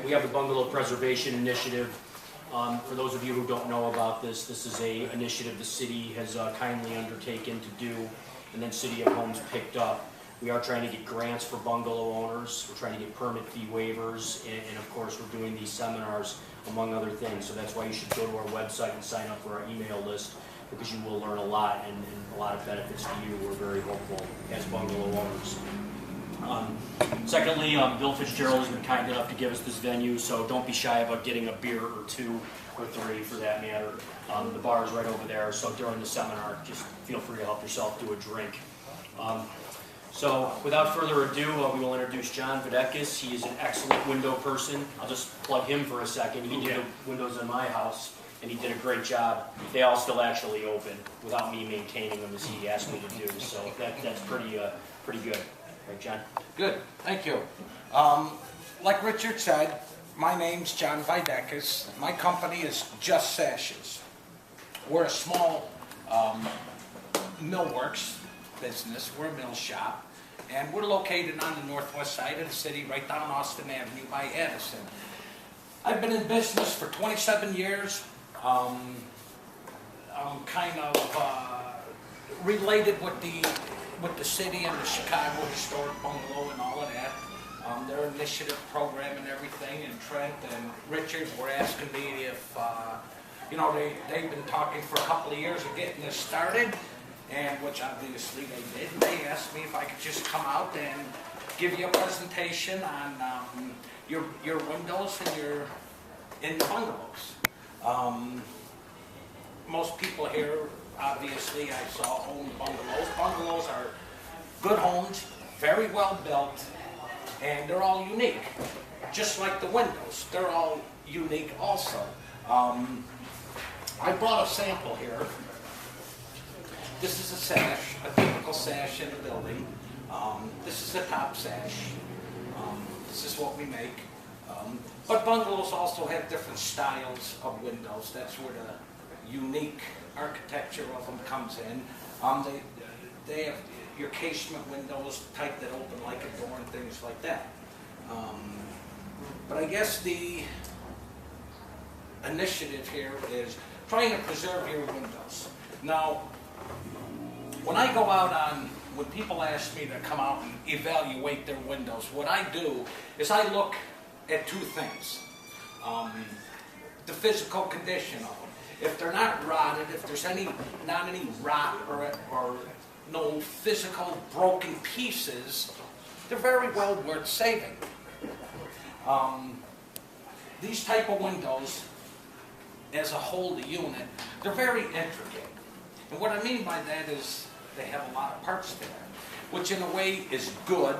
we have the Bungalow Preservation Initiative. For those of you who don't know about this, this is a initiative the city has kindly undertaken to do, and then City of Homes picked up. We are trying to get grants for bungalow owners. We're trying to get permit fee waivers, and of course we're doing these seminars, among other things. So that's why you should go to our website and sign up for our email list, because you will learn a lot and a lot of benefits to you. We're very hopeful as bungalow owners. Secondly, Bill Fitzgerald has been kind enough to give us this venue, so don't be shy about getting a beer or two, or three for that matter. The bar is right over there, so during the seminar, just feel free to help yourself to a drink. So without further ado, we will introduce John Videkis. He is an excellent window person. I'll just plug him for a second. He did the windows in my house, and he did a great job. They all still actually open without me maintaining them as he asked me to do, so that's pretty good. Right, John? Good, thank you. Like Richard said, my name's John Videkis. My company is Just Sashes. We're a small millworks business. We're a mill shop, and we're located on the northwest side of the city, right down Austin Avenue by Addison. I've been in business for 27 years. I'm kind of related with the city and the Chicago Historic Bungalow and all of that. Their initiative program and everything, and Trent and Richard were asking me if, they've been talking for a couple of years of getting this started, and which obviously they did. They asked me if I could just come out and give you a presentation on your windows and in the bungalows. Most people here, obviously, I saw own bungalows. Bungalows are good homes, very well built, and they're all unique. Just like the windows, they're all unique also. I brought a sample here. This is a sash, a typical sash in the building. This is the top sash. This is what we make. But bungalows also have different styles of windows. That's where the unique architecture of them comes in. They have your casement windows, type that open like a door and things like that. But I guess the initiative here is trying to preserve your windows. Now, when I go out when people ask me to come out and evaluate their windows, what I do is I look at two things. The physical condition of them. If they're not rotted, if there's not any rot or no physical broken pieces, they're very well worth saving. These type of windows, as a whole, the unit, they're very intricate. And what I mean by that is they have a lot of parts there, which in a way is good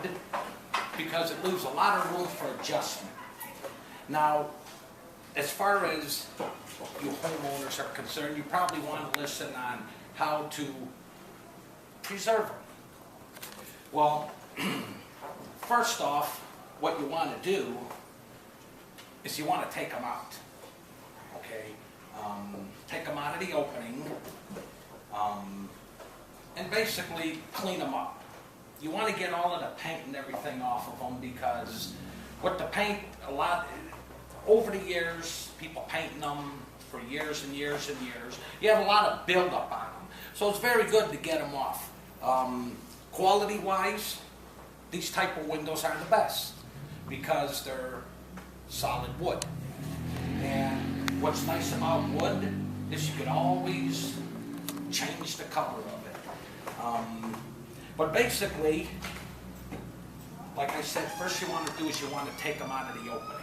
because it leaves a lot of room for adjustment. Now, as far as you homeowners are concerned, you probably want to listen on how to preserve them. Well, first off, what you want to do is you want to take them out. Okay, take them out of the opening, and basically clean them up. You want to get all of the paint and everything off of them, because with the paint, over the years, people painting them for years and years and years, you have a lot of buildup on them. So it's very good to get them off. Quality-wise, these type of windows are the best because they're solid wood. And what's nice about wood is you can always change the color of it. But basically, like I said, first you want to do is you want to take them out of the opening.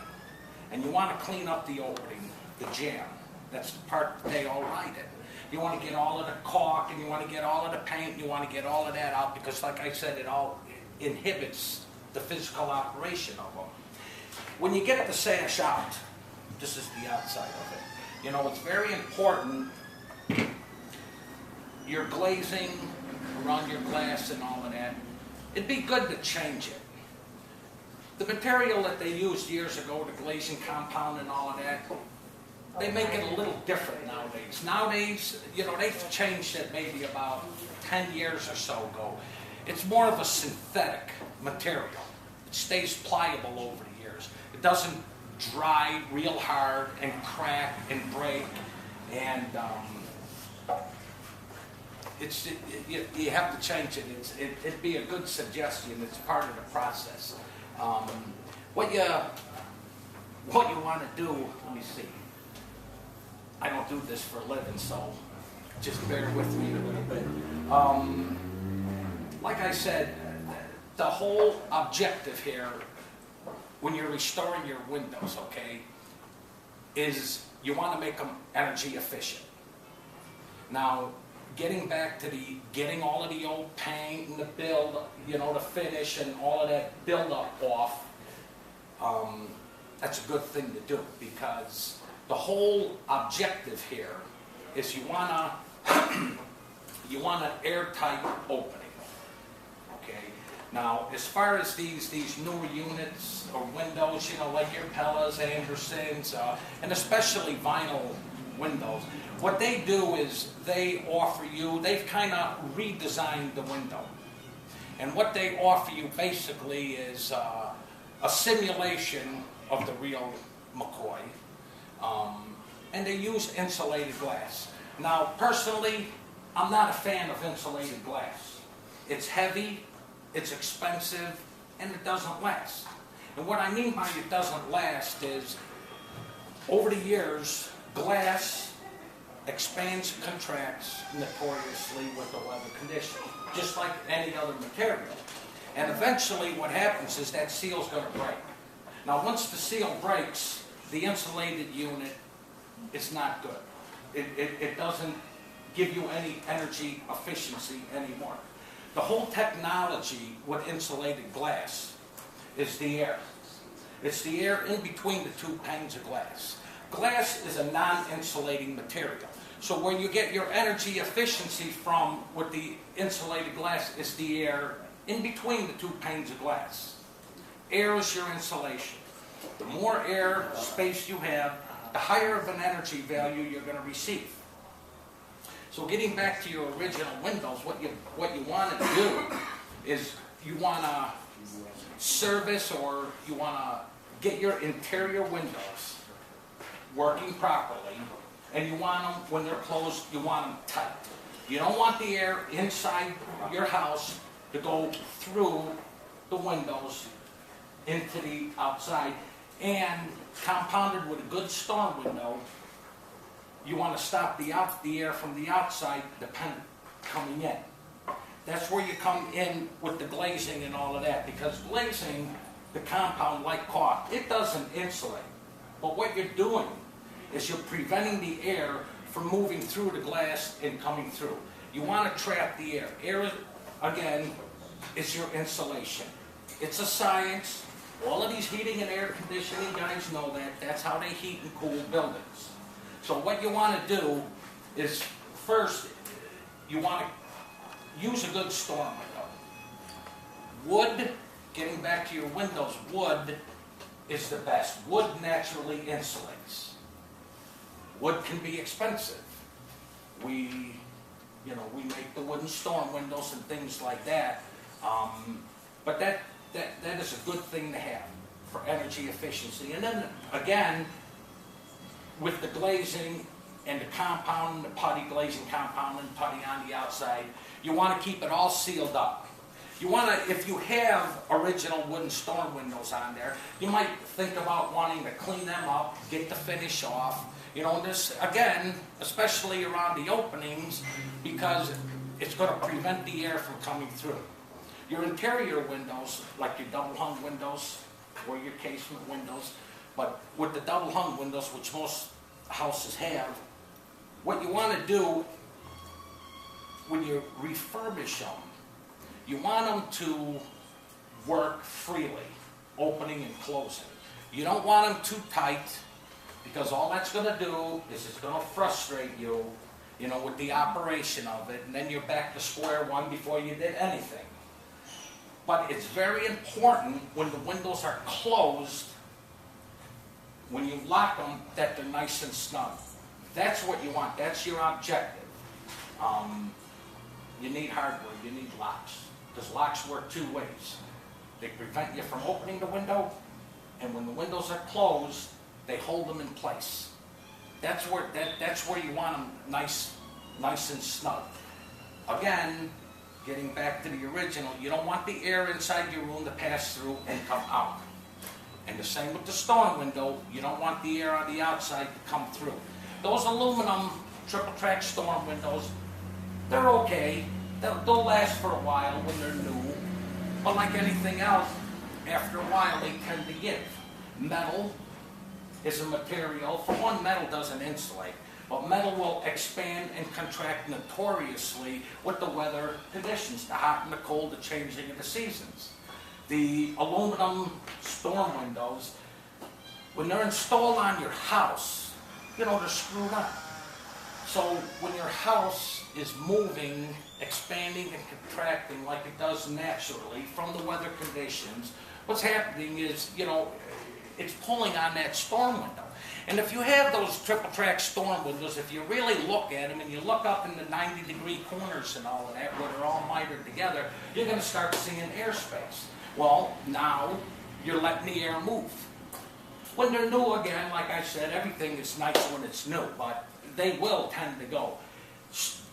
And you want to clean up the opening, the jam. That's the part that they all ride in. You want to get all of the caulk, and you want to get all of the paint, and you want to get all of that out because, like I said, it all inhibits the physical operation of them. When you get the sash out, this is the outside of it. You know, it's very important, your glazing around your glass and all of that, it'd be good to change it. The material that they used years ago, the glazing compound and all of that, they make it a little different nowadays. Nowadays, you know, they've changed it maybe about 10 years or so ago. It's more of a synthetic material. It stays pliable over the years. It doesn't dry real hard and crack and break, and you have to change it. It'd be a good suggestion. It's part of the process. What you want to do, let me see. I don't do this for a living, so just bear with me a little bit. Like I said, the whole objective here, when you're restoring your windows, okay, is you want to make them energy efficient. Now, getting back to getting all of the old paint and the build, the finish and all of that build up off, that's a good thing to do, because the whole objective here is you want an airtight opening. Okay. Now, as far as these newer units or windows, like your Pellas, Andersons, and especially vinyl windows, what they do is they've kind of redesigned the window. And what they offer you basically is a simulation of the real McCoy. And they use insulated glass. Now, personally, I'm not a fan of insulated glass. It's heavy, it's expensive, and it doesn't last. And what I mean by it doesn't last is, over the years, glass expands, contracts notoriously with the weather conditions, just like any other material. And eventually what happens is that seal's going to break. Now, once the seal breaks, the insulated unit is not good. It doesn't give you any energy efficiency anymore. The whole technology with insulated glass is the air. It's the air in between the two panes of glass. Glass is a non-insulating material. So where you get your energy efficiency from with the insulated glass is the air in between the two panes of glass. Air is your insulation. The more air space you have, the higher of an energy value you're going to receive. So getting back to your original windows, what you want to do is you want to service, or you want to get your interior windows working properly, and you want them, when they're closed, you want them tight. You don't want the air inside your house to go through the windows into the outside. And compounded with a good storm window, you want to stop the air from the outside coming in. That's where you come in with the glazing and all of that, because glazing, the compound like caulk, it doesn't insulate. But what you're doing is you're preventing the air from moving through the glass and coming through. You want to trap the air. Air, again, is your insulation. It's a science. All of these heating and air conditioning guys know that. That's how they heat and cool buildings. So what you want to do is, first, you want to use a good storm window. Wood, getting back to your windows, wood is the best. Wood naturally insulates. Wood can be expensive. We make the wooden storm windows and things like that. But that is a good thing to have for energy efficiency. And then, again, with the glazing and the compound, the putty, glazing compound and putty on the outside, you want to keep it all sealed up. You want to, if you have original wooden storm windows on there, you might think about wanting to clean them up, get the finish off. This, again, especially around the openings, because it's going to prevent the air from coming through. Your interior windows, like your double hung windows or your casement windows, but with the double hung windows, which most houses have, what you want to do when you refurbish them, you want them to work freely, opening and closing. You don't want them too tight, because all that's going to do is it's going to frustrate you, with the operation of it, and then you're back to square one before you did anything. But it's very important when the windows are closed, when you lock them, that they're nice and snug. That's what you want. That's your objective. You need hardware. You need locks. Because locks work two ways. They prevent you from opening the window, and when the windows are closed, they hold them in place. That's where you want them nice and snug. Again, getting back to the original, you don't want the air inside your room to pass through and come out. And the same with the storm window, you don't want the air on the outside to come through. Those aluminum triple track storm windows, they're okay. They'll last for a while when they're new. But like anything else, after a while they tend to give. Metal is a material, for one, metal doesn't insulate, but metal will expand and contract notoriously with the weather conditions, the hot and the cold, the changing of the seasons. The aluminum storm windows, when they're installed on your house, they're screwed up. So when your house is moving, expanding and contracting like it does naturally from the weather conditions, what's happening is, it's pulling on that storm window. And if you have those triple track storm windows, if you really look at them and you look up in the 90-degree corners and all of that, where they're all mitered together, you're going to start seeing airspace. Well, now you're letting the air move. When they're new, again, like I said, everything is nice when it's new, but they will tend to go.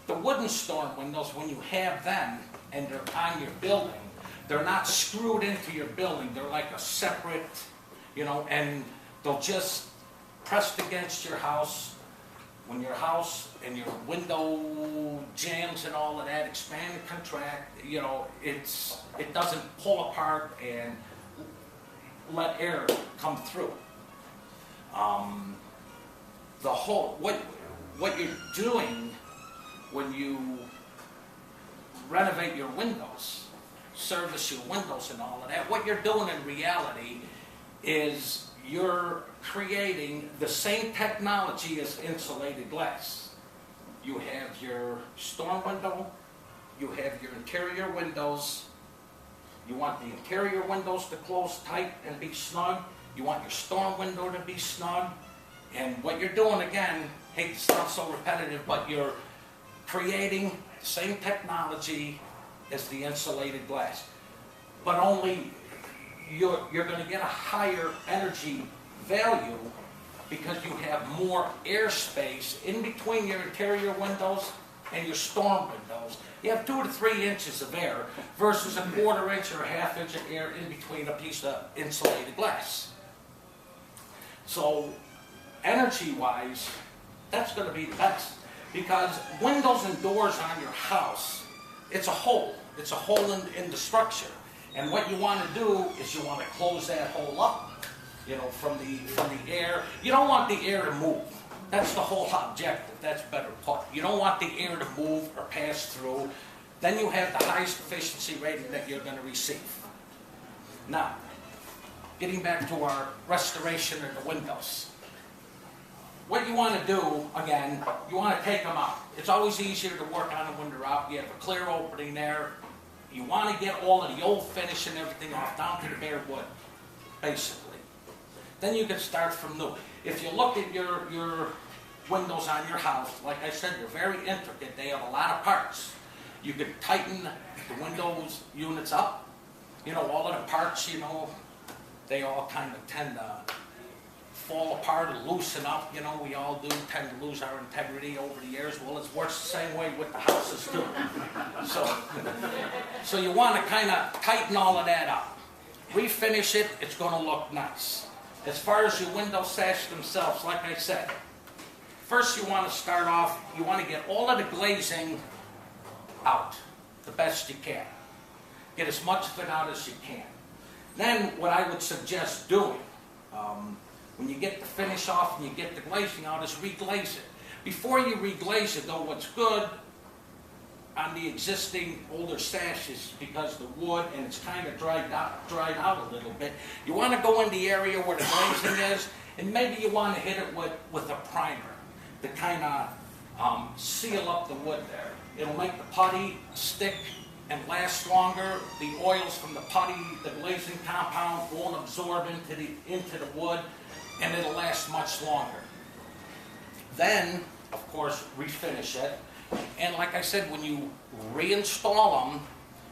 The wooden storm windows, when you have them and they're on your building, they're not screwed into your building. They're like a separate, and they'll just pressed against your house. When your house and your window jams and all of that expand and contract, it doesn't pull apart and let air come through. What you're doing when you renovate your windows, service your windows and all of that, what you're doing in reality is you're creating the same technology as insulated glass. You have your storm window, you have your interior windows. You want the interior windows to close tight and be snug. You want your storm window to be snug. And what you're doing, again, hate to sound so repetitive, but you're creating the same technology as the insulated glass. But only you're going to get a higher energy value because you have more airspace in between your interior windows and your storm windows. You have 2 to 3 inches of air versus a 1/4 inch or a 1/2 inch of air in between a piece of insulated glass. So energy-wise, that's going to be the best because windows and doors on your house, it's a hole. It's a hole in the structure. And what you want to do is you want to close that hole up, from the air. You don't want the air to move. That's the whole objective. That's better put. You don't want the air to move or pass through. Then you have the highest efficiency rating that you're going to receive. Now, getting back to our restoration of the windows. What you want to do, again, you want to take them out. It's always easier to work on a window out. You have a clear opening there. You want to get all of the old finish and everything off, down to the bare wood, basically. Then you can start from new. If you look at your windows on your house, like I said, they're very intricate. They have a lot of parts. You could tighten the windows units up. All of the parts, they all kind of tend to fall apart or loosen up. We all do tend to lose our integrity over the years. Well, it works the same way with the houses too. So you want to kind of tighten all of that up. Refinish it, it's going to look nice. As far as your window sash themselves, like I said, first you want to start off, you want to get all of the glazing out the best you can. Get as much of it out as you can. Then what I would suggest doing, when you get the finish off and you get the glazing out, is reglaze it. Before you reglaze it, though, what's good on the existing older sashes, because the wood and it's kind of dried out a little bit, you want to go in the area where the glazing is, and maybe you want to hit it with a primer to kind of seal up the wood there. It'll make the putty stick and last longer. The oils from the putty, the glazing compound, won't absorb into the wood, and it'll last much longer. Then, of course, refinish it. And like I said, when you reinstall them,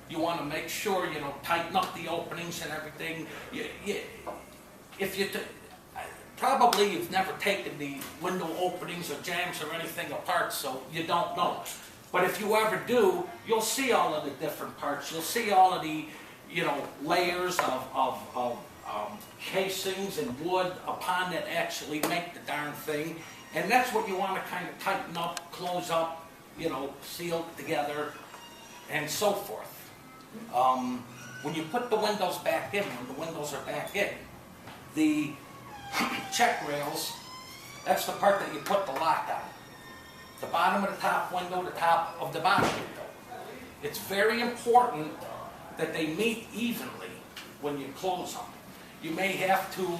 you want to make sure, tighten up the openings and everything. if you, probably you've never taken the window openings or jambs or anything apart, so you don't know. But if you ever do, you'll see all of the different parts. You'll see all of the, layers of casings and wood upon that actually make the darn thing. And that's what you want to kind of tighten up, close up, seal together, and so forth. When you put the windows back in, when the windows are back in, the check rails, that's the part that you put the lock on. The bottom of the top window, the top of the bottom window. It's very important that they meet evenly when you close them. You may have to,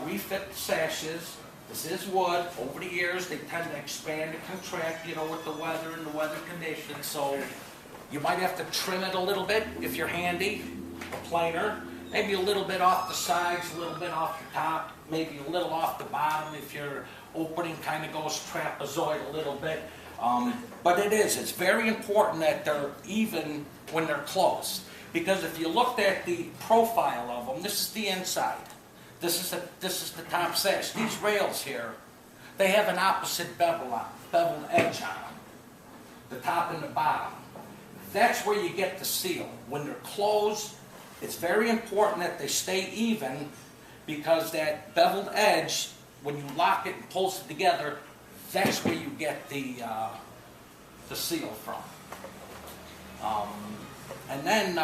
refit the sashes. This is wood. Over the years, they tend to expand and contract, with the weather and the weather conditions. So you might have to trim it a little bit if you're handy, a planer. Maybe a little bit off the sides, a little bit off the top, maybe a little off the bottom if your opening kind of goes trapezoid a little bit. But it's very important that they're even when they're closed. Because if you looked at the profile of them, this is the inside. This is the top sash. These rails here, they have an opposite beveled edge on them. The top and the bottom. That's where you get the seal. When they're closed, it's very important that they stay even, because that beveled edge, when you lock it and pulls it together, that's where you get the seal from. And then,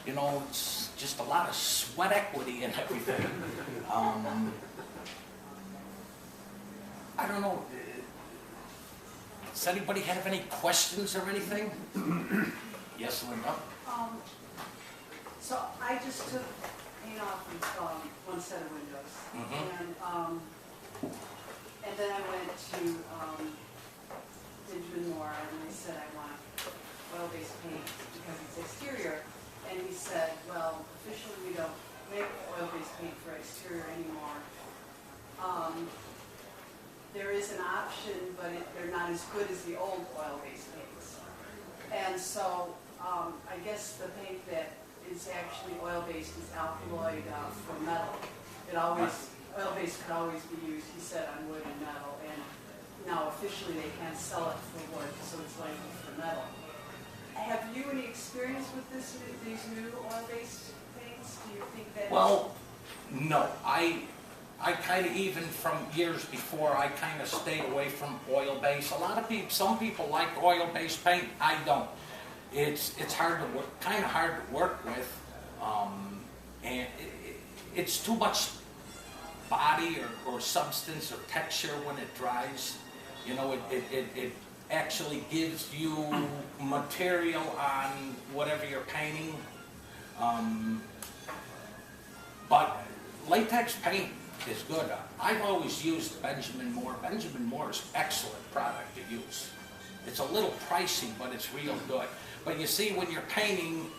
it's just a lot of sweat equity in everything. I don't know. Does anybody have any questions or anything? Yes, Linda? So I just took paint off of one set of windows, and then I went to Benjamin Moore and I said I want oil-based paint because it's exterior, and he said, well, officially we don't make oil-based paint for exterior anymore. There is an option, but they're not as good as the old oil-based paints, and so I guess the paint that is actually oil-based is alkaloid for metal. Oil-based could always be used, he said, on wood and metal, and now officially they can't sell it for wood, so it's labeled for metal. Have you any experience with these new oil-based paints? Do you think that? Well, no. I kind of, even from years before, I kind of stayed away from oil-based. Some people like oil-based paint. I don't. It's hard to work, kind of hard to work with, and it's too much body or substance or texture when it dries. It actually gives you material on whatever you're painting. But latex paint is good. I've always used Benjamin Moore. Benjamin Moore is an excellent product to use. It's a little pricey, but it's real good. But you see, when you're painting,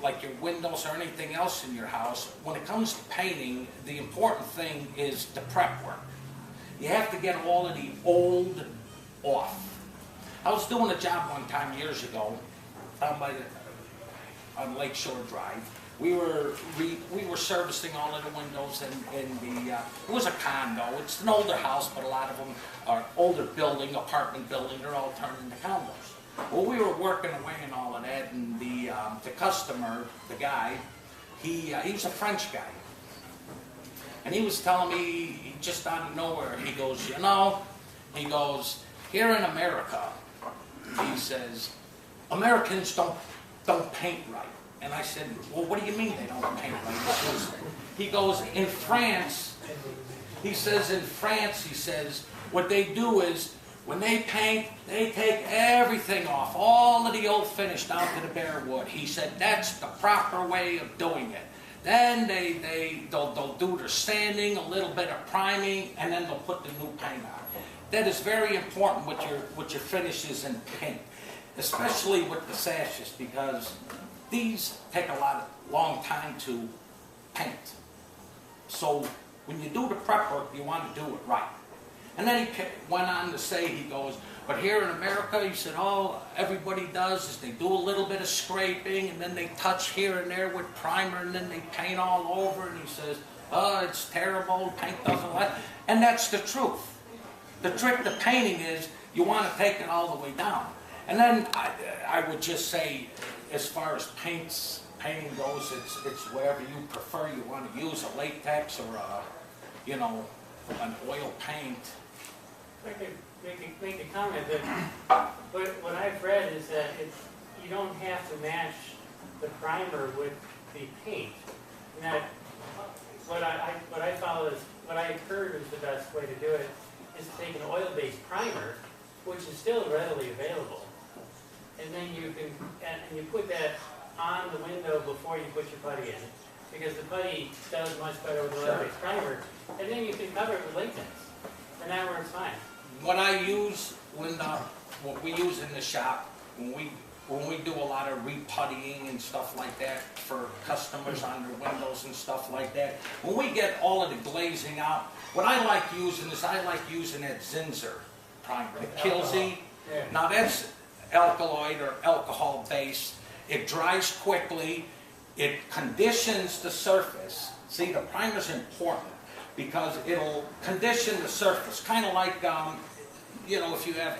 like your windows or anything else in your house, when it comes to painting, the important thing is the prep work. You have to get all of the old off. I was doing a job one time years ago down on Lakeshore Drive. We were servicing all of the windows in the, it was a condo. It's an older house, but a lot of them are older building, apartment building, they're all turned into condos. Well, we were working away and all of that, and the customer, the guy, he was a French guy. And he was telling me, just out of nowhere, he goes, here in America, he says, Americans don't paint right. And I said, well, what do you mean they don't paint right? He goes, in France, he says, what they do is, when they paint, they take everything off, all of the old finish down to the bare wood. He said, that's the proper way of doing it. Then they'll do their sanding, a little bit of priming, and then they'll put the new paint on. That is very important with your finishes in paint, especially with the sashes, because these take a long time to paint. So when you do the prep work, you want to do it right. And then he went on to say, he goes, but here in America, he said, all everybody does is they do a little bit of scraping, and then they touch here and there with primer, and then they paint all over, and he says, oh, it's terrible, paint doesn't like. And that's the truth. The trick to painting is you want to take it all the way down. And then I would just say, as far as painting goes, it's whatever you prefer. You want to use a latex or an oil paint. I could make a comment that what I've read is that you don't have to match the primer with the paint. And that what I heard is the best way to do it is to take an oil-based primer, which is still readily available, and then you can and you put that on the window before you put your putty in, because the putty does much better with oil-based primer, and then you can cover it with latex, and that works fine. What we use in the shop when we do a lot of reputtying and stuff like that for customers on their windows and stuff like that, when we get all of the glazing out, what I like using is that Zinsser primer, the Kilsey. Yeah. Now that's alkaloid or alcohol based. It dries quickly. It conditions the surface. See, the primer's important because it'll condition the surface, kind of like if you have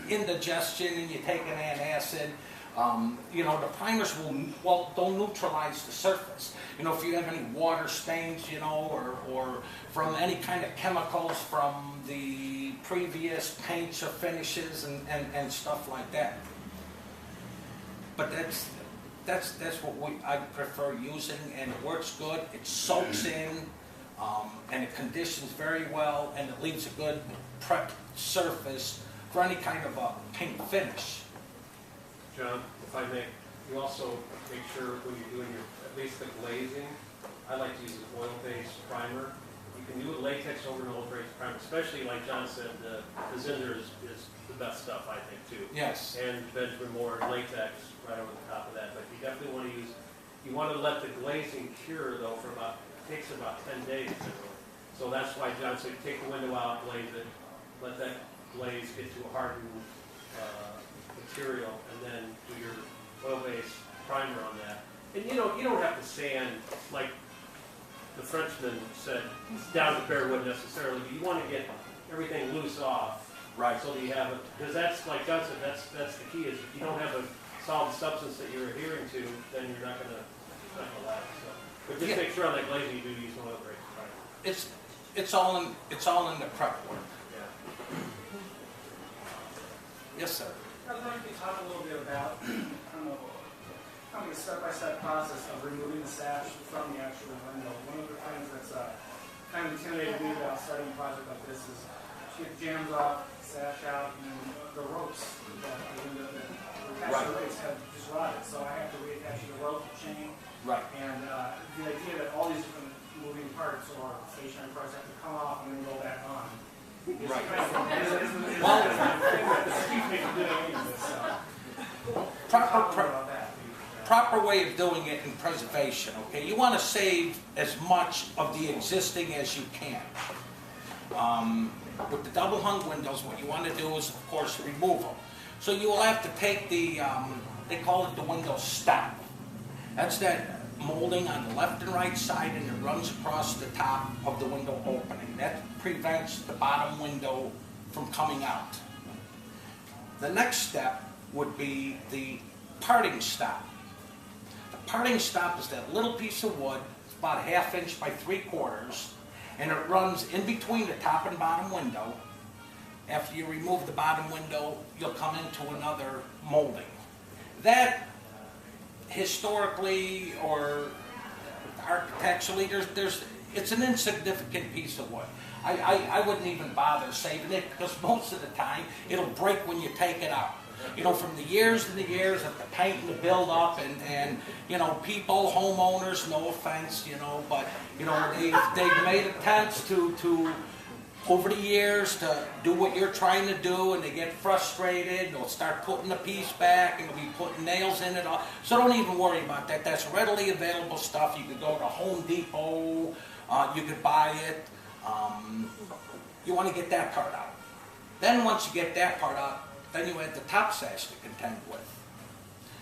indigestion and you take an antacid, the primers they'll neutralize the surface. If you have any water stains, or from any kind of chemicals from the previous paints or finishes and stuff like that. But that's what I prefer using, and it works good. It soaks in, and it conditions very well, and it leaves a good prep surface for any kind of a paint finish. John, if I may, you also make sure when you're doing at least the glazing, I like to use an oil-based primer. You can do a latex over an oil-based primer, especially like John said, the Zinsser is the best stuff, I think, too. Yes. And Benjamin Moore latex right over the top of that. But you definitely want to you want to let the glazing cure, though, it takes about 10 days. So that's why John said take the window out, glaze it, let that glaze get to a hardened material, and then do your oil-based primer on that. And you don't have to sand, like the Frenchman said, down to bare wood necessarily, but you want to get everything loose off. Right. So that you have it, because that's, like John said, that's the key, is if you don't have a solid substance that you're adhering to, then you're not going to last. So. But just make sure on that glazing you do use an oil-based primer. It's all in the prep work. Yeah. Yes, sir. I was wondering if you talk a little bit about a step-by-step process of removing the sash from the actual window. One of the things that's kind of intimidated me about starting a project like this is she jams off, sash out, and then the ropes that the window that attach the rates have just rotted. So I have to reattach the rope, the chain, Right. and the idea that all these different moving parts or stationary parts have to come off and then go back on. Right. Proper way of doing it in preservation, okay? You want to save as much of the existing as you can. With the double hung windows, what you want to do is, of course, remove them. So you will have to take the, they call it the window stop. That's that molding on the left and right side, and it runs across the top of the window opening. That prevents the bottom window from coming out. The next step would be the parting stop. The parting stop is that little piece of wood, it's about a 1/2 inch by 3/4, and it runs in between the top and bottom window. After you remove the bottom window, you'll come into another molding. That historically or architecturally, it's an insignificant piece of wood. I wouldn't even bother saving it, because most of the time it'll break when you take it out. From the years and the years of the paint and the build up, and people, homeowners, no offense, but they've made attempts to over the years to do what you're trying to do, and they get frustrated. They'll start putting the piece back, and they'll be putting nails in it. So don't even worry about that. That's readily available stuff. You could go to Home Depot. You could buy it. You want to get that part out. Then once you get that part out, then you have the top sash to contend with.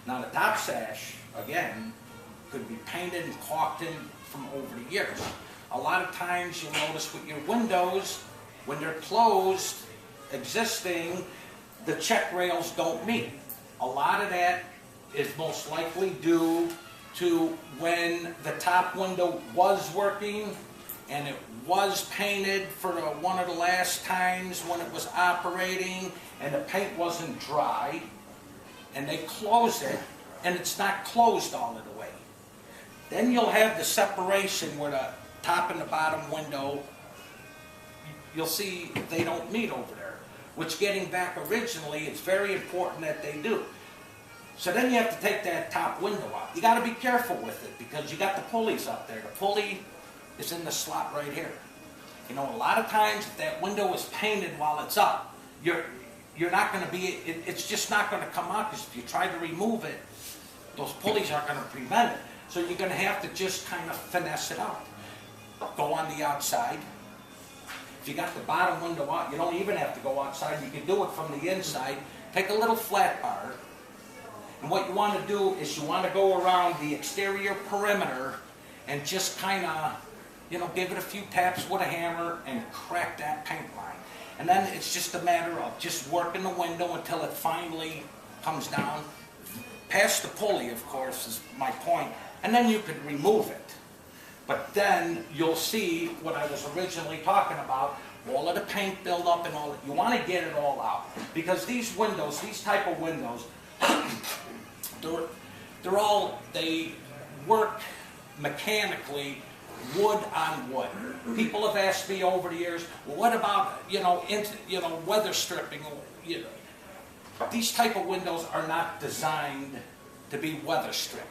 Now the top sash, again, could be painted and caulked in from over the years. A lot of times you'll notice with your windows, when they're closed, existing, the check rails don't meet. A lot of that is most likely due to when the top window was working and it was painted for one of the last times when it was operating and the paint wasn't dry, and they close it and it's not closed all of the way. Then you'll have the separation where the top and the bottom window, you'll see they don't meet over there, which getting back originally, it's very important that they do. So then you have to take that top window out. You got to be careful with it because you got the pulleys up there. The pulley is in the slot right here. You know, a lot of times if that window is painted while it's up, you're not going to be, it's just not going to come out, because if you try to remove it, those pulleys aren't going to prevent it. So you're going to have to just kind of finesse it out. Go on the outside. If you got the bottom window out, you don't even have to go outside. You can do it from the inside. Take a little flat bar. And what you want to do is you want to go around the exterior perimeter and just kind of, you know, give it a few taps with a hammer and crack that paint line. And then it's just a matter of just working the window until it finally comes down. Past the pulley, of course, is my point. And then you could remove it. But then you'll see what I was originally talking about, all of the paint buildup and all that. You want to get it all out. Because these windows, these type of windows, they work mechanically, wood on wood. People have asked me over the years, well, what about, weather stripping? You know, these type of windows are not designed to be weather stripped.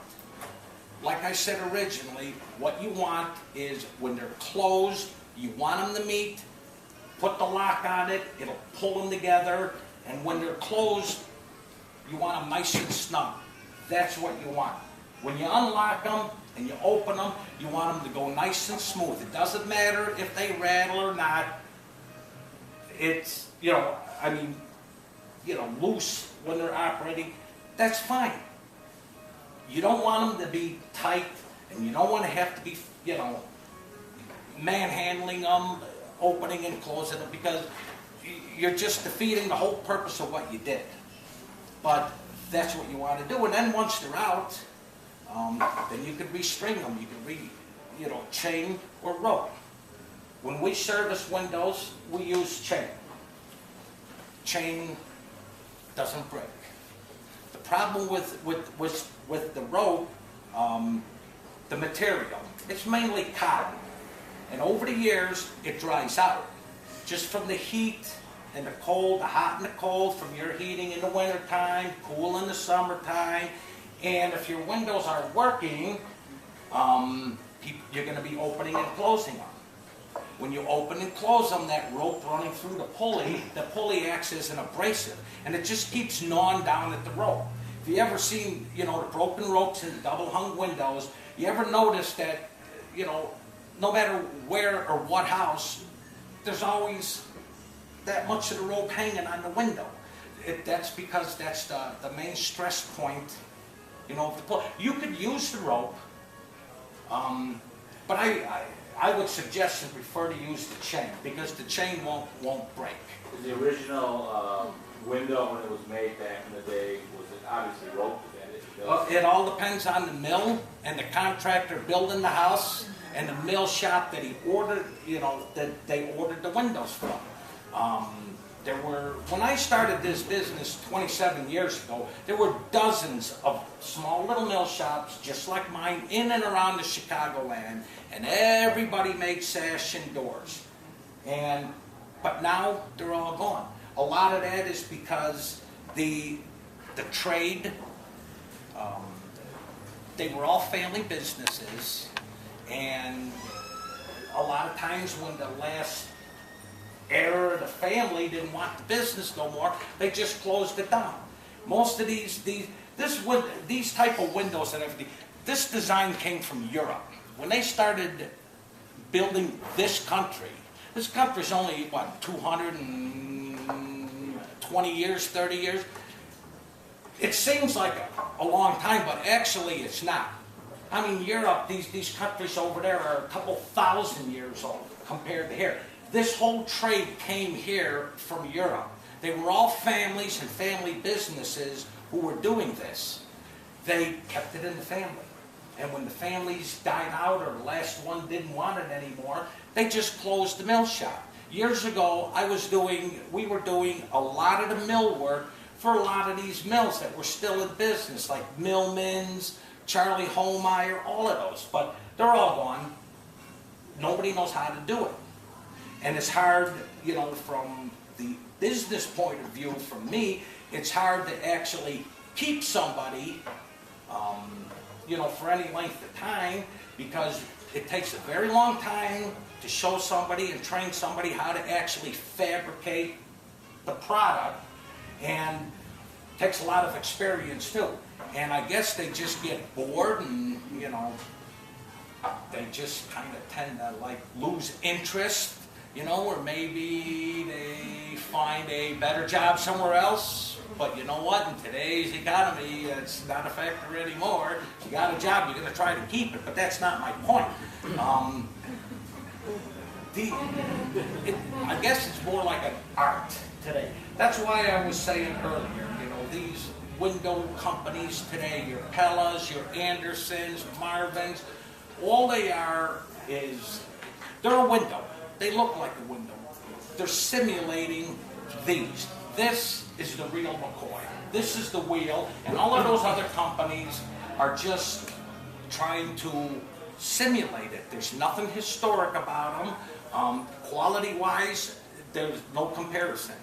Like I said originally, what you want is when they're closed, you want them to meet, put the lock on it, it'll pull them together, and when they're closed, you want them nice and snug. That's what you want. When you unlock them and you open them, you want them to go nice and smooth. It doesn't matter if they rattle or not. It's, loose when they're operating. That's fine. You don't want them to be tight, and you don't want to have to be, manhandling them, opening and closing them, because you're just defeating the whole purpose of what you did. But that's what you want to do. And then once they're out, then you could restring them. You can chain or rope. When we service windows, we use chain. Chain doesn't break. The problem with the rope, the material, it's mainly cotton. And over the years, it dries out. Just from the heat and the cold, the hot and the cold, from your heating in the wintertime, cool in the summertime. And if your windows aren't working, you're going to be opening and closing them. When you open and close them, that rope running through the pulley acts as an abrasive, and it just keeps gnawing down at the rope. If you ever seen, the broken ropes in double hung windows, you ever notice that, no matter where or what house, there's always that much of the rope hanging on the window. That's because that's the main stress point, of the pull. You could use the rope, but I would suggest and prefer to use the chain, because the chain won't break. The original window, when it was made back in the day, was it obviously rope? It all depends on the mill and the contractor building the house and the mill shop that he ordered, that they ordered the windows from. When I started this business 27 years ago, there were dozens of small little mill shops just like mine in and around the Chicagoland, and everybody made sash and doors. But now they're all gone. A lot of that is because the trade, they were all family businesses, and a lot of times when the last heir of the family didn't want the business no more, they just closed it down. Most of these type of windows and everything, this design came from Europe. When they started building this country, This country's only, what, 220 years, 30 years? It seems like a long time, but actually it's not. I mean, Europe, these countries over there are a couple thousand years old compared to here. This whole trade came here from Europe. They were all families and family businesses who were doing this. They kept it in the family. And when the families died out or the last one didn't want it anymore, they just closed the mill shop. Years ago, we were doing a lot of the mill work for a lot of these mills that were still in business, like Millman's, Charlie Holmeyer, all of those. But they're all gone. Nobody knows how to do it. And it's hard, you know, from the business point of view, from me, it's hard to actually keep somebody, you know, for any length of time, because it takes a very long time to show somebody and train somebody how to actually fabricate the product, and it takes a lot of experience too. And I guess they just get bored and, you know, they just kind of tend to like lose interest, you know, or maybe they find a better job somewhere else. But you know what, in today's economy, it's not a factor anymore. If you got a job, you're going to try to keep it, but that's not my point. I guess it's more like an art today. That's why I was saying earlier, you know, these window companies today, your Pellas, your Andersons, Marvins, all they are is, they're a window. They look like a window. They're simulating these. This is the real McCoy. This is the wheel, and all of those other companies are just trying to simulate it. There's nothing historic about them. Quality-wise, there's no comparison.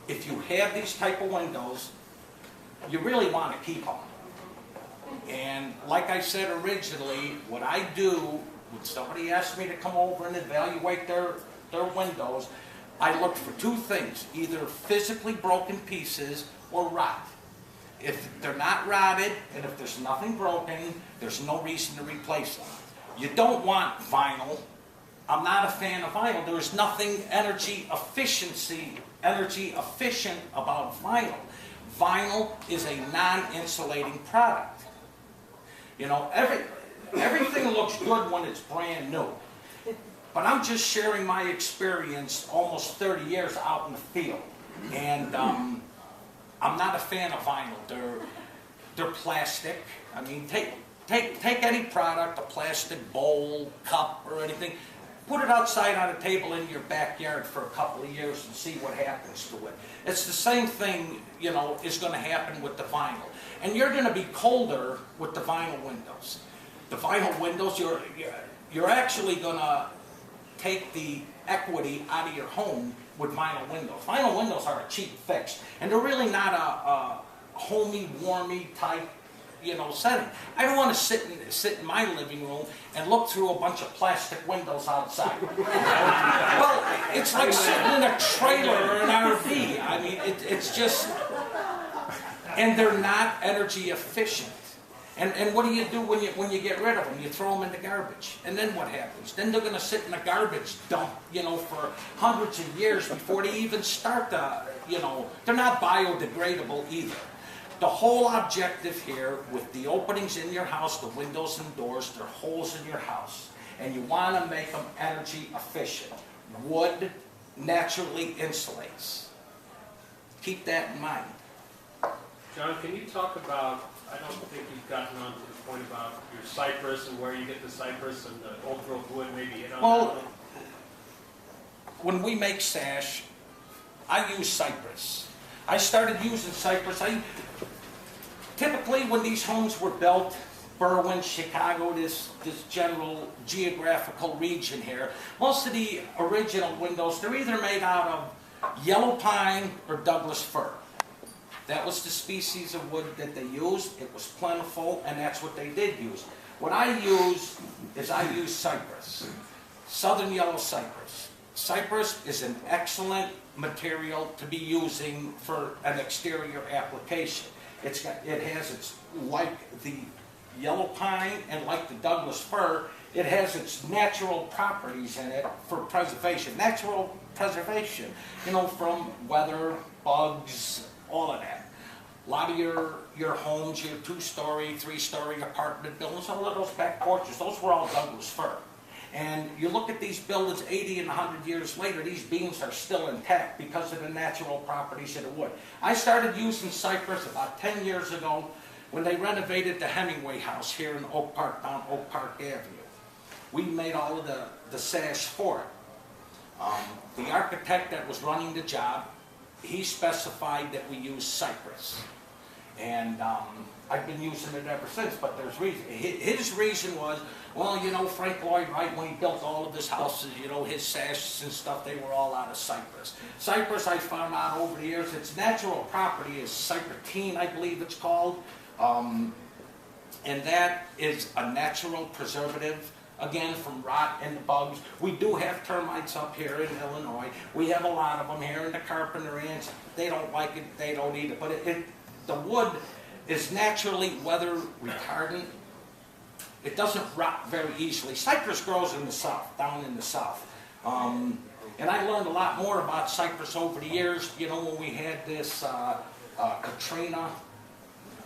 If you have these type of windows, you really want to keep them. And like I said originally, what I do, when somebody asks me to come over and evaluate their windows, I look for two things, either physically broken pieces or rot. If they're not rotted, and if there's nothing broken, there's no reason to replace them. You don't want vinyl. I'm not a fan of vinyl. There is nothing energy efficient about vinyl. Vinyl is a non-insulating product. You know, everything looks good when it's brand new. But I'm just sharing my experience almost 30 years out in the field. And I'm not a fan of vinyl. They're plastic. I mean, take any product, a plastic bowl, cup, or anything, put it outside on a table in your backyard for a couple of years and see what happens to it. It's the same thing, you know, is going to happen with the vinyl. And you're going to be colder with the vinyl windows. The vinyl windows, you're actually going to take the equity out of your home with vinyl windows. Vinyl windows are a cheap fix, and they're really not a homey, warmy type, you know, setting. I don't want to sit in my living room and look through a bunch of plastic windows outside. Well, it's like sitting in a trailer or an RV. I mean, it's just, and they're not energy efficient. And what do you do when you get rid of them? You throw them in the garbage. And then what happens? Then they're going to sit in a garbage dump, you know, for hundreds of years before they even start to, you know, they're not biodegradable either. The whole objective here with the openings in your house, the windows and doors, they're holes in your house. And you want to make them energy efficient. Wood naturally insulates. Keep that in mind. John, can you talk about, I don't think you've gotten on to the point about your cypress and where you get the cypress and the old growth wood, maybe hit on Well, that. when we make sash, I use cypress. I started using cypress. Typically, when these homes were built, Berwyn, Chicago, this general geographical region here, most of the original windows, they're either made out of yellow pine or Douglas fir. That was the species of wood that they used. It was plentiful, and that's what they did use. What I use is cypress, southern yellow cypress. Cypress is an excellent material to be using for an exterior application. It has its, like the yellow pine and like the Douglas fir, it has its natural properties in it for preservation, natural preservation, you know, from weather, bugs, all of that. A lot of your homes, your 2-story, 3-story apartment buildings, all of those back porches, those were all Douglas fir. And you look at these buildings 80 and 100 years later, these beams are still intact because of the natural properties of the wood. I started using cypress about 10 years ago when they renovated the Hemingway house here in Oak Park, down Oak Park Avenue. We made all of the sash for it. The architect that was running the job, he specified that we use cypress. And I've been using it ever since, but there's reason. His reason was, well, you know, Frank Lloyd Wright, when he built all of his houses, you know, his sashes and stuff, they were all out of cypress. Cypress, I found out over the years, its natural property is cyprotene, I believe it's called. And that is a natural preservative, again, from rot and bugs. We do have termites up here in Illinois. We have a lot of them here in the carpenter ants. They don't like it, they don't eat it, but the wood is naturally weather retardant. It doesn't rot very easily. Cypress grows in the south, down in the south. And I learned a lot more about cypress over the years. You know, when we had this Katrina,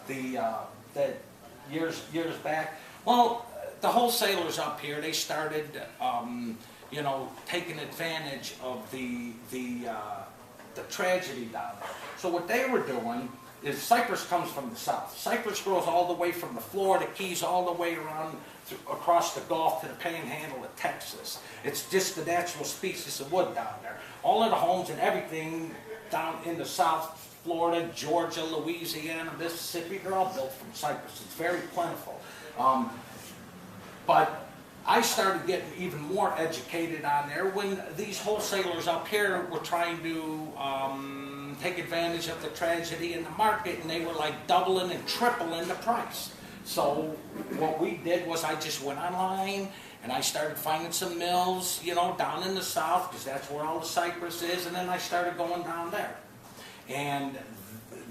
that years back. Well, the wholesalers up here, they started, you know, taking advantage of the tragedy down there. So what they were doing is cypress comes from the south. Cypress grows all the way from the Florida Keys all the way around across the Gulf to the Panhandle of Texas. It's just the natural species of wood down there. All of the homes and everything down in the south, Florida, Georgia, Louisiana, Mississippi, they're all built from cypress. It's very plentiful. But I started getting even more educated on there when these wholesalers up here were trying to take advantage of the tragedy in the market, and they were like doubling and tripling the price. So what we did was I just went online and I started finding some mills, you know, down in the south, because that's where all the cypress is, and then I started going down there. And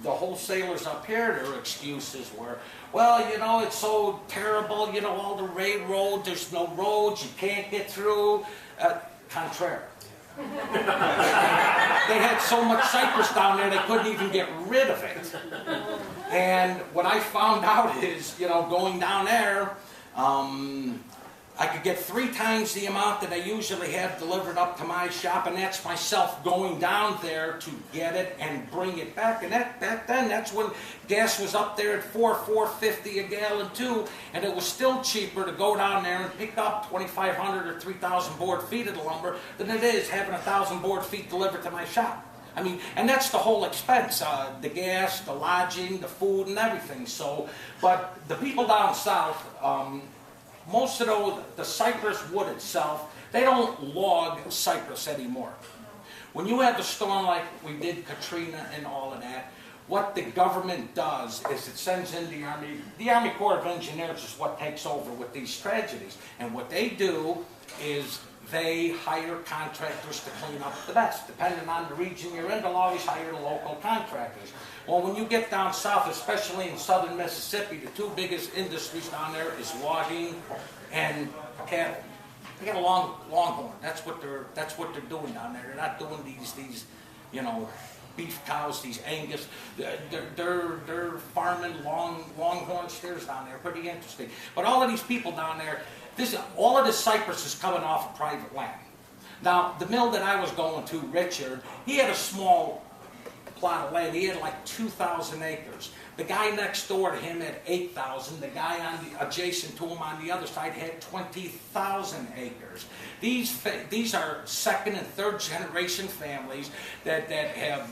the wholesalers up here, their excuses were, well, you know, it's so terrible, you know, all the railroad, there's no roads, you can't get through. Contrary. They had so much cypress down there they couldn't even get rid of it. And what I found out is, you know, going down there, I could get 3 times the amount that I usually have delivered up to my shop, and that's myself going down there to get it and bring it back. And back then, that's when gas was up there at $4.50 a gallon too, and it was still cheaper to go down there and pick up 2,500 or 3,000 board feet of the lumber than it is having 1,000 board feet delivered to my shop. I mean, and that's the whole expense, the gas, the lodging, the food, and everything. So, but the people down south, most of the cypress wood itself, they don't log cypress anymore. When you have a storm like we did Katrina and all of that, what the government does is it sends in the Army. The Army Corps of Engineers is what takes over with these tragedies. And what they do is they hire contractors to clean up the mess. Depending on the region you're in, they'll always hire the local contractors. Well, when you get down south, especially in southern Mississippi, the 2 biggest industries down there is logging and cattle. They got a longhorn. That's what they're doing down there. They're not doing these, you know, beef cows, these Angus. They're farming longhorn steers down there. Pretty interesting. But all of these people down there, all of this cypress is coming off of private land. Now, the mill that I was going to, Richard, he had a small plot of land. He had like 2,000 acres. The guy next door to him had 8,000. The guy adjacent to him on the other side had 20,000 acres. These are second and third generation families that have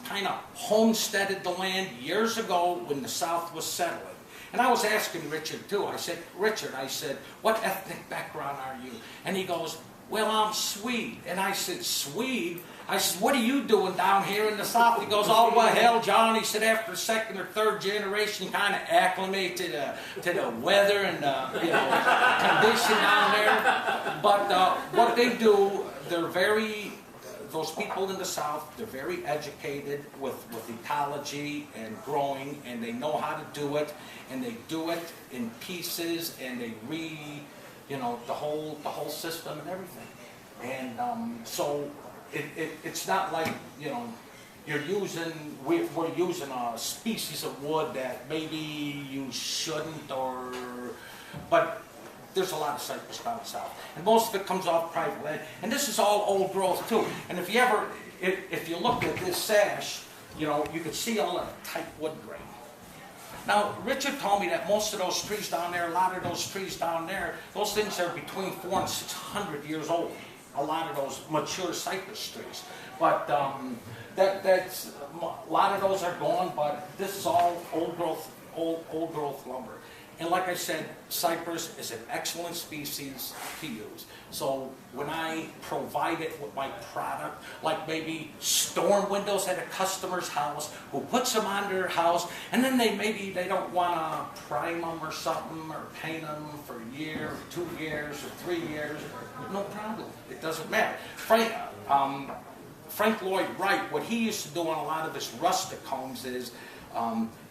kind of homesteaded the land years ago when the South was settling. And I was asking Richard too. I said, Richard, what ethnic background are you? And he goes, well, I'm Swede. And I said, Swede? I said, what are you doing down here in the South? He goes, oh, well, hell, John, he said, after second or third generation, kind of acclimate to the weather and the condition down there. But what they do, those people in the South, they're very educated with ecology and growing, and they know how to do it, and they do it in pieces, and they you know, the whole system and everything. And so it's not like, you know, we're using a species of wood that maybe you shouldn't, but there's a lot of cypress down south, and most of it comes off private land, and this is all old growth too. And if you look at this sash, you know, you can see all the tight wood grain. Now, Richard told me that most of those trees down there, a lot of those trees down there, those things are between 400 and 600 years old. A lot of those mature cypress trees, but that's a lot of those are gone. But this is all old growth lumber. And like I said, cypress is an excellent species to use. So when I provide it with my product, like maybe storm windows at a customer's house, who puts them on their house, and then maybe they don't want to prime them or something, or paint them for a year, or 2 years, or 3 years, no problem. It doesn't matter. Frank Lloyd Wright, what he used to do on a lot of his rustic homes is,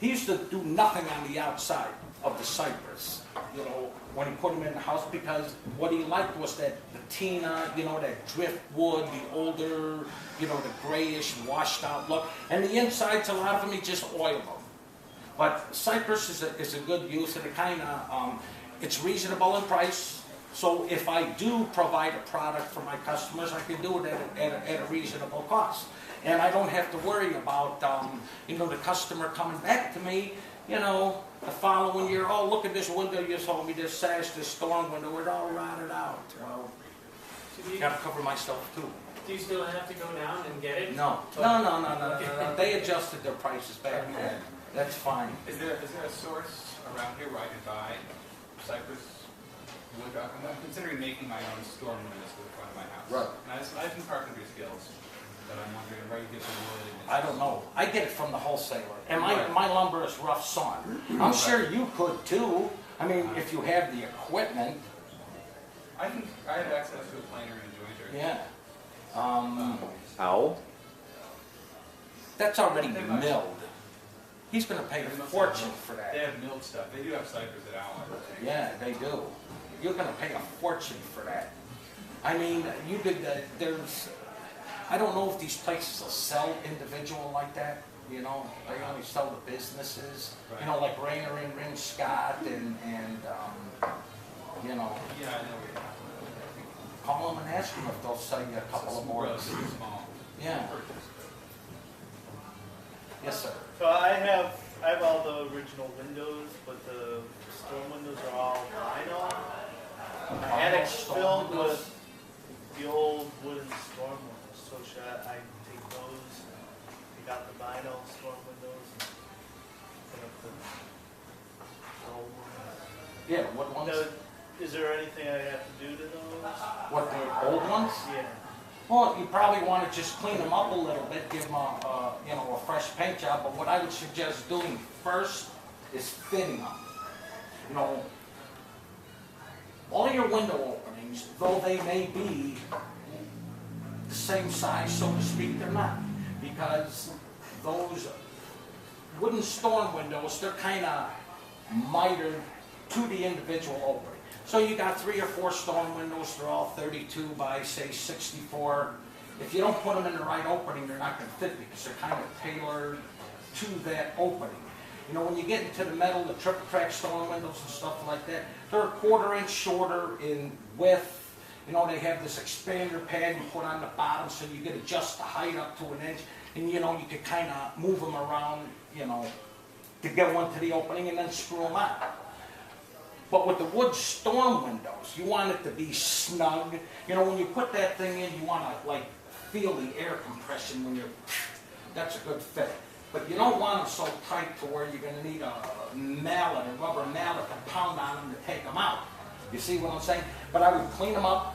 he used to do nothing on the outside of the cypress, you know, when he put them in the house, because what he liked was that patina, you know, that driftwood, the older, you know, the grayish, washed out look. And the insides, a lot of them, he just oiled them. But cypress is a good use, and it kind of, it's reasonable in price. So if I do provide a product for my customers, I can do it at a reasonable cost. And I don't have to worry about, you know, the customer coming back to me, you know, the following year, oh, look at this window you sold me, this sash, this storm window, it's all rotted out. Well, So got to cover myself too. do you still have to go down and get it? No. They adjusted their prices back then. That's fine. Is there a source around here where I could buy cypress wood? I'm considering making my own storm windows for the front of my house. Right. And I have some carpentry skills, but I'm wondering where you get the wood. I don't know. I get it from the wholesaler. And my lumber is rough sawn. I'm sure you could too. I mean, if you have the equipment. I have access to a planer and a jointer. Yeah. Owl? That's already milled. He's going to pay a fortune for They that. have milled stuff. They do have cypress at Owl. Yeah, they do. You're going to pay a fortune for that. I mean, you could, I don't know if these places will sell individual like that, you know, they only sell the businesses, you know, like Rayner and Rin Scott and you know, Yeah, I know. call them and ask them if they'll sell you a couple of more. Relatively small. Yeah. Yes, sir. So I have all the original windows, but the storm windows are all vinyl. My attic's filled with the old wooden storm windows. So should I take those, take out the vinyl storm windows, and put up the old ones? Yeah, what ones? Now, is there anything I have to do to those? What, the old ones? Yeah. Well, you probably want to just clean them up a little bit, give them you know, a fresh paint job. But what I would suggest doing first is fitting them. You know, all your window openings, though they may be the same size, so to speak, they're not, because those wooden storm windows, they're kind of mitered to the individual opening. So you got 3 or 4 storm windows, they're all 32 by, say, 64. If you don't put them in the right opening, they're not going to fit because they're kind of tailored to that opening. You know, when you get into the metal, the triple track storm windows and stuff like that, they're a 1/4 inch shorter in width. You know, they have this expander pad you put on the bottom so you can adjust the height up to 1 inch. And, you know, you can kind of move them around, you know, to get one to the opening and then screw them on. But with the wood storm windows, you want it to be snug. You know, when you put that thing in, you want to, like, feel the air compression when you're, that's a good fit. But you don't want them so tight to where you're going to need a mallet, a rubber mallet to pound on them to take them out. You see what I'm saying? But I would clean them up,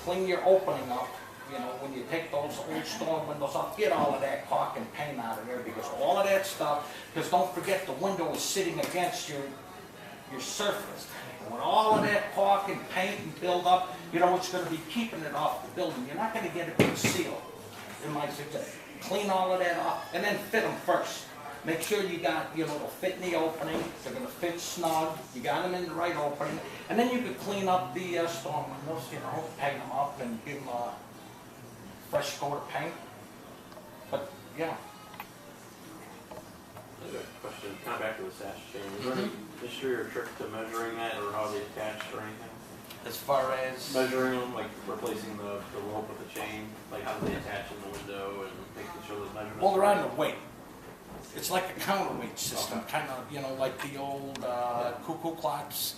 clean your opening up. You know, when you take those old storm windows off, get all of that caulk and paint out of there, because all of that stuff, because don't forget the window is sitting against your surface. And with all of that caulk and paint and build up, you know, it's going to be keeping it off the building. You're not going to get a good seal, in my suggestion. Clean all of that off and then fit them first. Make sure you got, they'll fit in the opening, they're gonna fit snug, you got them in the right opening, and then you could clean up the storm windows, hang them up and give them a fresh coat of paint. But, yeah. Question, kind of back to the sash chain. Is there any mystery or trick to measuring that, or how they attach or anything? As far as, Measuring them, like replacing the rope with the chain, like how do they attach in the window and making sure those measurements? well, they're on the weight. It's like a counterweight system, kind of, like the old cuckoo clocks,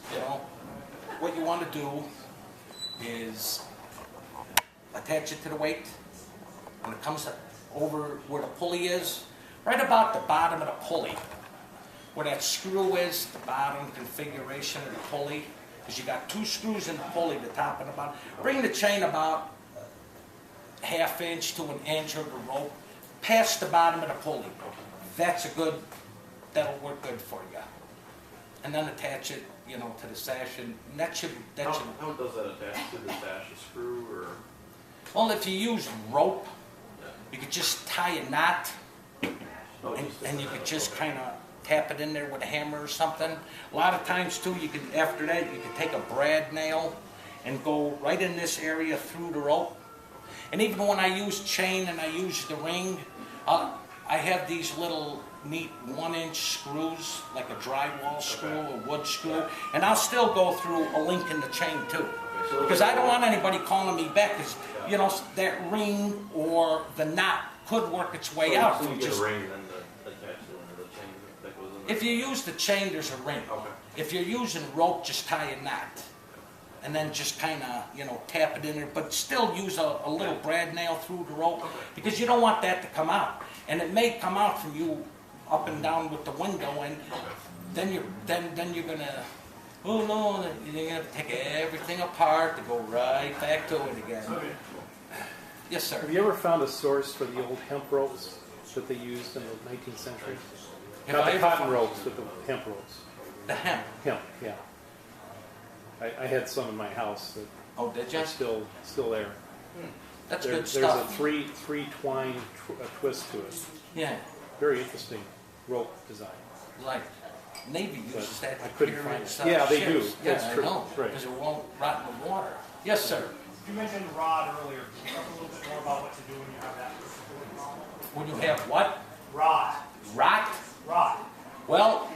What you want to do is attach it to the weight. When it comes over where the pulley is, right about the bottom of the pulley, where that screw is, the bottom configuration of the pulley, because you got 2 screws in the pulley, the top and the bottom. Bring the chain about ½ inch to 1 inch of the rope past the bottom of the pulley. That'll work good for you. And then attach it, to the sash, and that should. How does that attach to the sash? A screw or? Well, if you use rope, you could just tie a knot, Oh, and you could just kind of tap it in there with a hammer or something. A lot of times too, after that, you could take a brad nail and go right in this area through the rope. And even when I use chain and I use the ring, I have these little neat 1-inch screws, like a drywall screw, a wood screw, and I'll still go through a link in the chain too. Because I don't want anybody calling me back, because, that ring or the knot could work its way out. So you get a ring then to attach the chain that goes in there? If you use the chain, there's a ring. Okay. If you're using rope, just tie a knot. And then just kind of, tap it in there, but still use a little brad nail through the rope, because you don't want that to come out. And it may come out from you up and down with the window, and then you're gonna, oh no, you're gonna take everything apart to go right back to it again. Yes, sir. Have you ever found a source for the old hemp ropes that they used in the 19th century? Have Not I the ever cotton found- ropes, but the hemp ropes. The hemp. Hemp, yeah. I had some in my house that Oh, did you? are still there. That's There- good There's a stuff. three twine twist to it. Yeah, Very interesting rope design. like Navy But uses that I to couldn't carry find it. stuff. Yeah, they ships. do. Yeah, That's I true. know, Right. because it won't rot in the water. Yes, sir. You mentioned rod earlier. Can you talk a little bit more about what to do when you have that problem? When you have what? Rod. Rot? Rod. Well,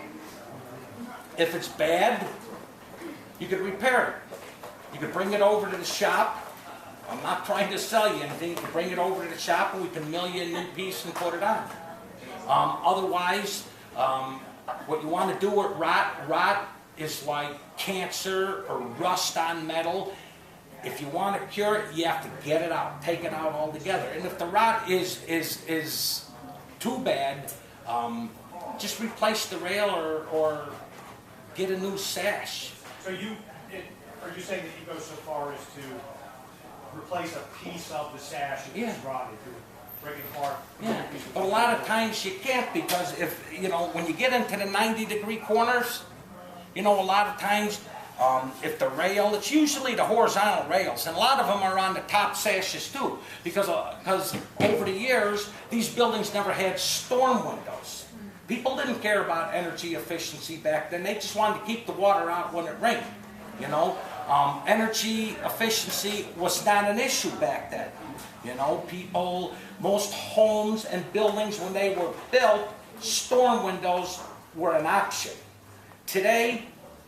if it's bad, you could repair it. You could bring it over to the shop. I'm not trying to sell you anything. You can bring it over to the shop and we can mill you a new piece and put it on. Otherwise, what you want to do with rot is like cancer or rust on metal. If you want to cure it, you have to get it out, take it out altogether. And if the rot is too bad, just replace the rail or get a new sash. So are you saying that you go so far as to replace a piece of the sash if it's rotted, to break it apart? Yeah, but a lot of times you can't, because if, when you get into the 90-degree corners, a lot of times, if the rail, it's usually the horizontal rails, and a lot of them are on the top sashes too, because over the years, these buildings never had storm windows. People didn't care about energy efficiency back then. They just wanted to keep the water out when it rained, Energy efficiency was not an issue back then. Most homes and buildings, when they were built, storm windows were an option. Today,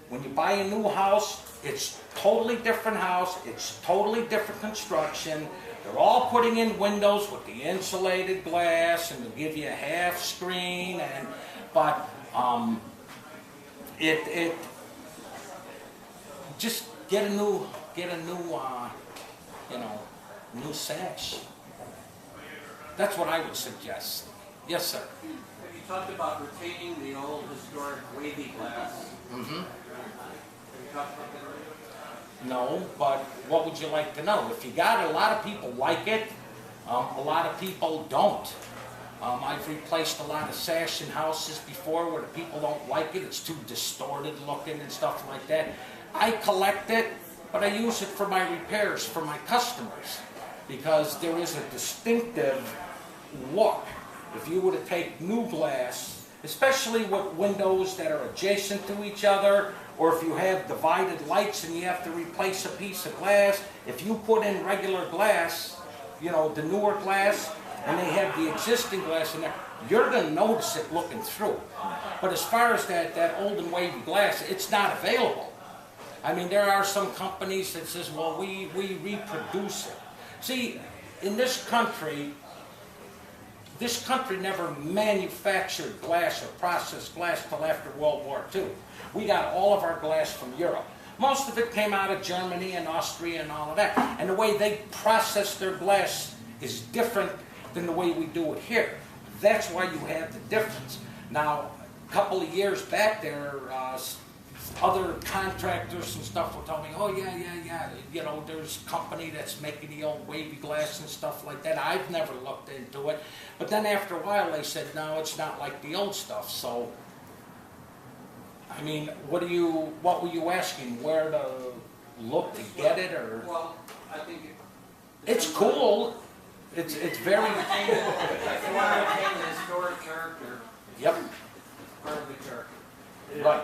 when you buy a new house, it's totally different house, it's totally different construction. They're all putting in windows with the insulated glass, and they'll give you a half screen, but just get a new new sash. That's what I would suggest. Yes, sir. You talked about retaining the old historic wavy glass. Mm-hmm. Have you talked about that already? No, but what would you like to know? If you got it, a lot of people like it. A lot of people don't. I've replaced a lot of sash in houses before where the people don't like it. It's too distorted looking and stuff like that. I collect it, but I use it for my repairs for my customers, because there is a distinctive look. If you were to take new glass especially with windows that are adjacent to each other, or if you have divided lights and you have to replace a piece of glass. If you put in regular glass, you know, the newer glass, and they have the existing glass in there, you're going to notice it looking through. But as far as that old and wavy glass, it's not available. I mean, there are some companies that says, well, we reproduce it. See, in this country never manufactured glass or processed glass till after World War II. We got all of our glass from Europe. Most of it came out of Germany and Austria and all of that. And the way they process their glass is different than the way we do it here. That's why you have the difference. Now, a couple of years back there, other contractors and stuff will tell me, oh yeah, you know, there's a company that's making the old wavy glass and stuff like that. I've never looked into it. But then after a while they said, no, it's not like the old stuff. So, I mean, what were you asking? Where to look to get it, or? Well, I think It's cool. It's very. if you want to retain the historic character, Yep. part of the character. Right.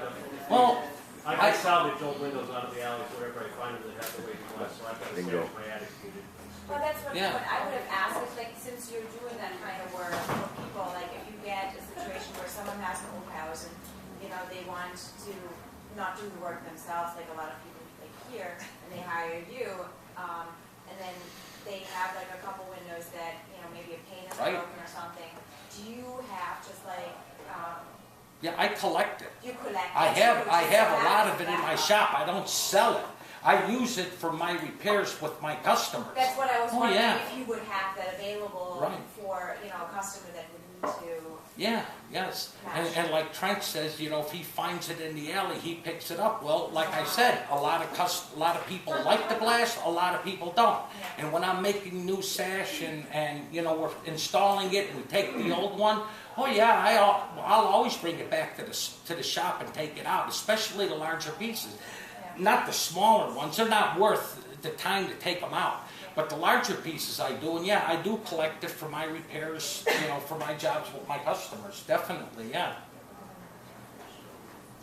Well, I salvage old windows out of the alleys wherever I find them that have the wavy glass, so I've got to Bingo. sandwich my attic unit. Well, that's what Yeah. I would have asked, is like, since you're doing that kind of work for people, like if you get a situation where someone has an old house and, you know, they want to not do the work themselves, like a lot of people like here, and they hire you, and then they have like a couple windows that, you know, maybe a pane is Right. broken or something. Do you have just like, yeah, I collect it. you collect? I it, have so a lot that's of it in that. my shop. I don't sell it. I use it for my repairs with my customers. That's what I was Oh, wondering, yeah. if you would have that available Right. for, you know, a customer that would need to. Yeah, yes. And like Trent says, you know, if he finds it in the alley, he picks it up. Well, like I said, a lot of people like the glass, a lot of people don't. And when I'm making new sash and you know, we're installing it and we take the old one, oh yeah, I'll always bring it back to the shop and take it out, especially the larger pieces. Not the smaller ones, they're not worth the time to take them out. But the larger pieces I do, and yeah, I do collect it for my repairs, you know, for my jobs with my customers, definitely, yeah.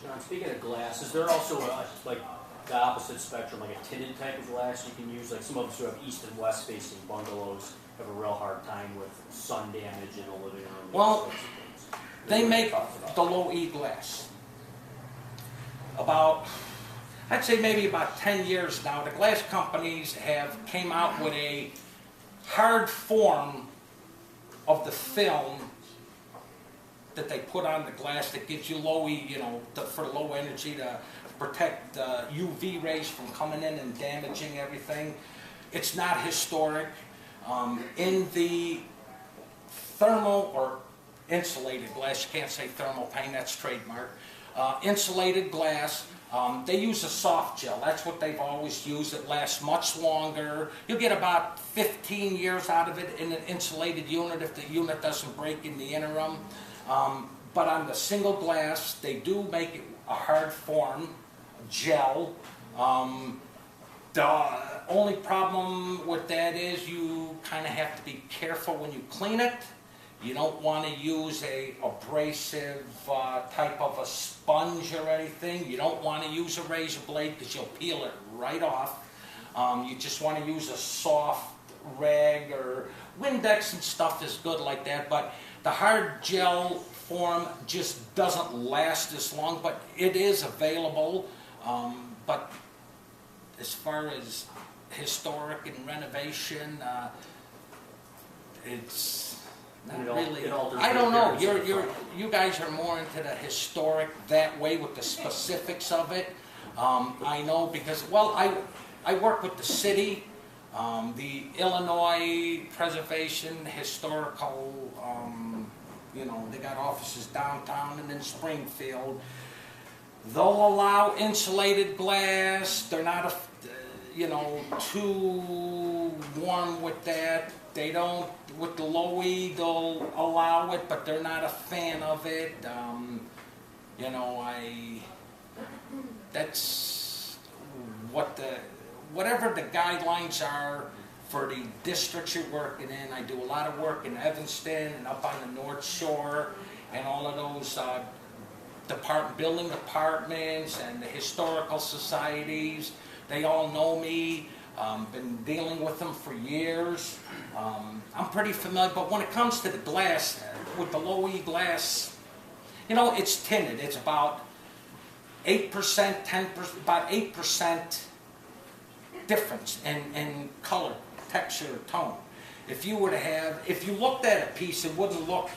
John, speaking of glass, is there also like the opposite spectrum, like a tinted type of glass you can use? Like some of us who have east and west facing bungalows have a real hard time with sun damage in the living room. Well, those sorts of things. They make the low E glass. I'd say maybe about 10 years now, the glass companies came out with a hard form of the film that they put on the glass that gives you low E, you know, for low energy to protect UV rays from coming in and damaging everything. It's not historic. In the thermal or insulated glass, you can't say thermal pane, that's trademark. Insulated glass, they use a soft gel. That's what they've always used. It lasts much longer. You'll get about 15 years out of it in an insulated unit if the unit doesn't break in the interim. But on the single glass, they do make it a hard form gel. The only problem with that is you kind of have to be careful when you clean it. You don't want to use a abrasive type of a sponge or anything. You don't want to use a razor blade because you'll peel it right off. You just want to use a soft rag, or Windex and stuff is good like that, but the hard gel form just doesn't last as long, but it is available. But as far as historic and renovation, it's not really. I don't know. You guys are more into the historic that way with the specifics of it. I know because, well, I work with the city, the Illinois Preservation Historical. You know, they got offices downtown and in Springfield. They'll allow insulated glass. They're not, you know, too warm with that. They don't, with the low E, they'll allow it, but they're not a fan of it. You know, that's whatever the guidelines are for the districts you're working in. I do a lot of work in Evanston and up on the North Shore and all of those building departments and the historical societies. They all know me. Been dealing with them for years. I'm pretty familiar, but when it comes to the glass, with the low E glass, you know, it's tinted. It's about 8%, 10%, about 8% difference in color, texture, tone. If you were to have, if you looked at a piece, it wouldn't look,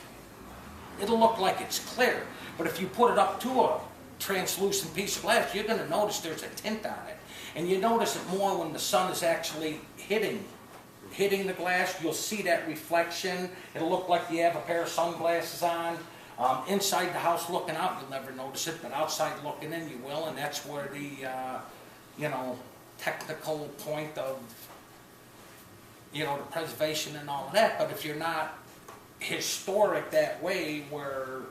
it'll look like it's clear. But if you put it up to a translucent piece of glass, you're going to notice there's a tint on it. And you notice it more when the sun is actually hitting the glass. You'll see that reflection. It'll look like you have a pair of sunglasses on. Inside the house looking out, you'll never notice it, but outside looking in, you will, and that's where the, you know, technical point of, you know, the preservation and all of that. But if you're not historic that way, where,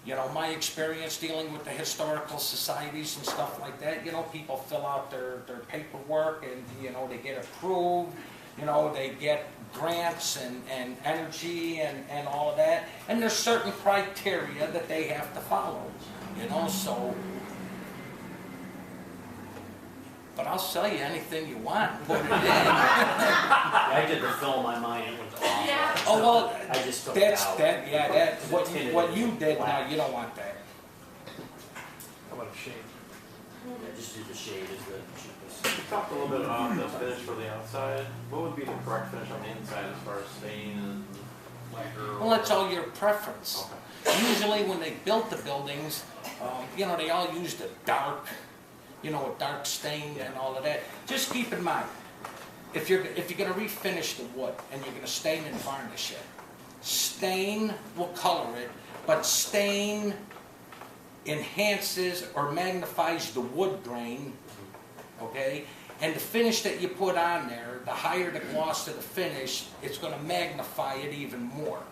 you know, my experience dealing with the historical societies and stuff like that, you know, people fill out their paperwork and, you know, they get approved, you know, they get grants and energy and all of that. And there's certain criteria that they have to follow, you know, so. But I'll sell you anything you want, put it in. I did the film on mine, it was awful. Yeah. Oh, well, I just took that's, it out. that, yeah, that, Tinted what you did, black. now, you don't want that. How about a shade? Yeah, just do the shade is the cheapest. You talked a little bit about the finish for the outside. What would be the correct finish on the inside as far as stain and lacquer? Well, that's all your preference. Okay. Usually when they built the buildings, you know, they all used a dark, you know, a dark stain and all of that. Just keep in mind, if you're going to refinish the wood and you're going to stain and varnish it, stain will color it, but stain enhances or magnifies the wood grain, okay? And the finish that you put on there, the higher the gloss of the finish, it's going to magnify it even more.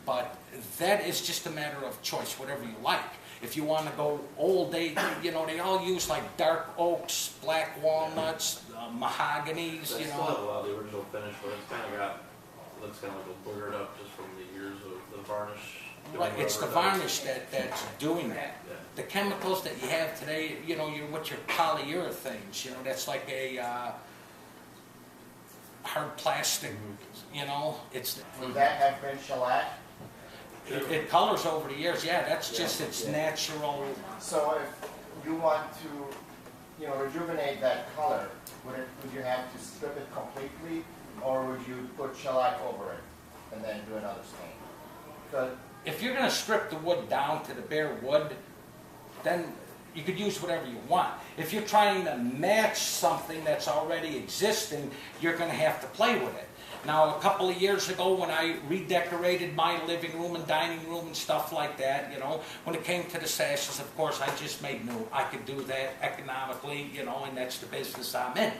But that is just a matter of choice, whatever you like. If you want to go old, you know, they all use like dark oaks, black walnuts, mahoganies, I you still know. have a lot of the original finish, but it's kind of got, looks kind of like a boogered up just from the years of the varnish. Right, it's the varnish that's doing that. Yeah. The chemicals that you have today, you know, you're with your polyurethanes, you know, that's like a hard plastic, you know, it's. Would that have been shellac? It colors over the years, yeah, that's just its natural. So if you want to, you know, rejuvenate that color, would you have to strip it completely, or would you put shellac over it and then do another stain? Because If you're going to strip the wood down to the bare wood, then you could use whatever you want. If you're trying to match something that's already existing, you're going to have to play with it. Now, a couple of years ago, when I redecorated my living room and dining room and stuff like that, you know, when it came to the sashes, of course, I just made new. I could do that economically, you know, and that's the business I'm in.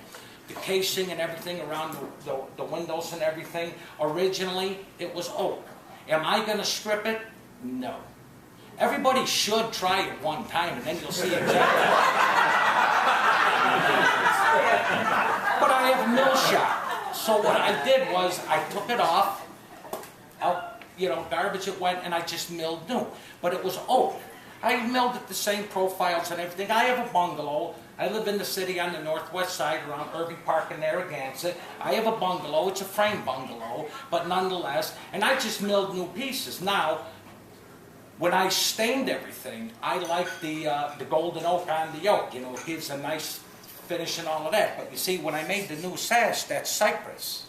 The casing and everything around the windows and everything, originally, it was oak. Am I going to strip it? No. Everybody should try it one time, and then you'll see exactly. But I have a mill shop. So what I did was I took it off, out, you know, garbage it went, and I just milled new. But it was oak. I milled it the same profiles and everything. I have a bungalow. I live in the city on the northwest side around Irving Park and Narragansett. I have a bungalow. It's a frame bungalow, but nonetheless, and I just milled new pieces. Now, when I stained everything, I like the golden oak on the yoke. You know, it gives a nice finish and all of that. But you see, when I made the new sash, that's cypress.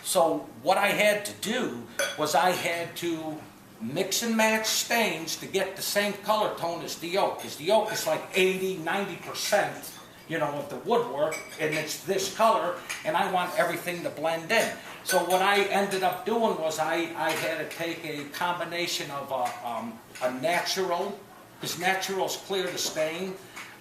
So what I had to do was I had to mix and match stains to get the same color tone as the oak. Because the oak is like 80, 90%, you know, of the woodwork, and it's this color, and I want everything to blend in. So what I ended up doing was I had to take a combination of a natural, because natural's clear to stain,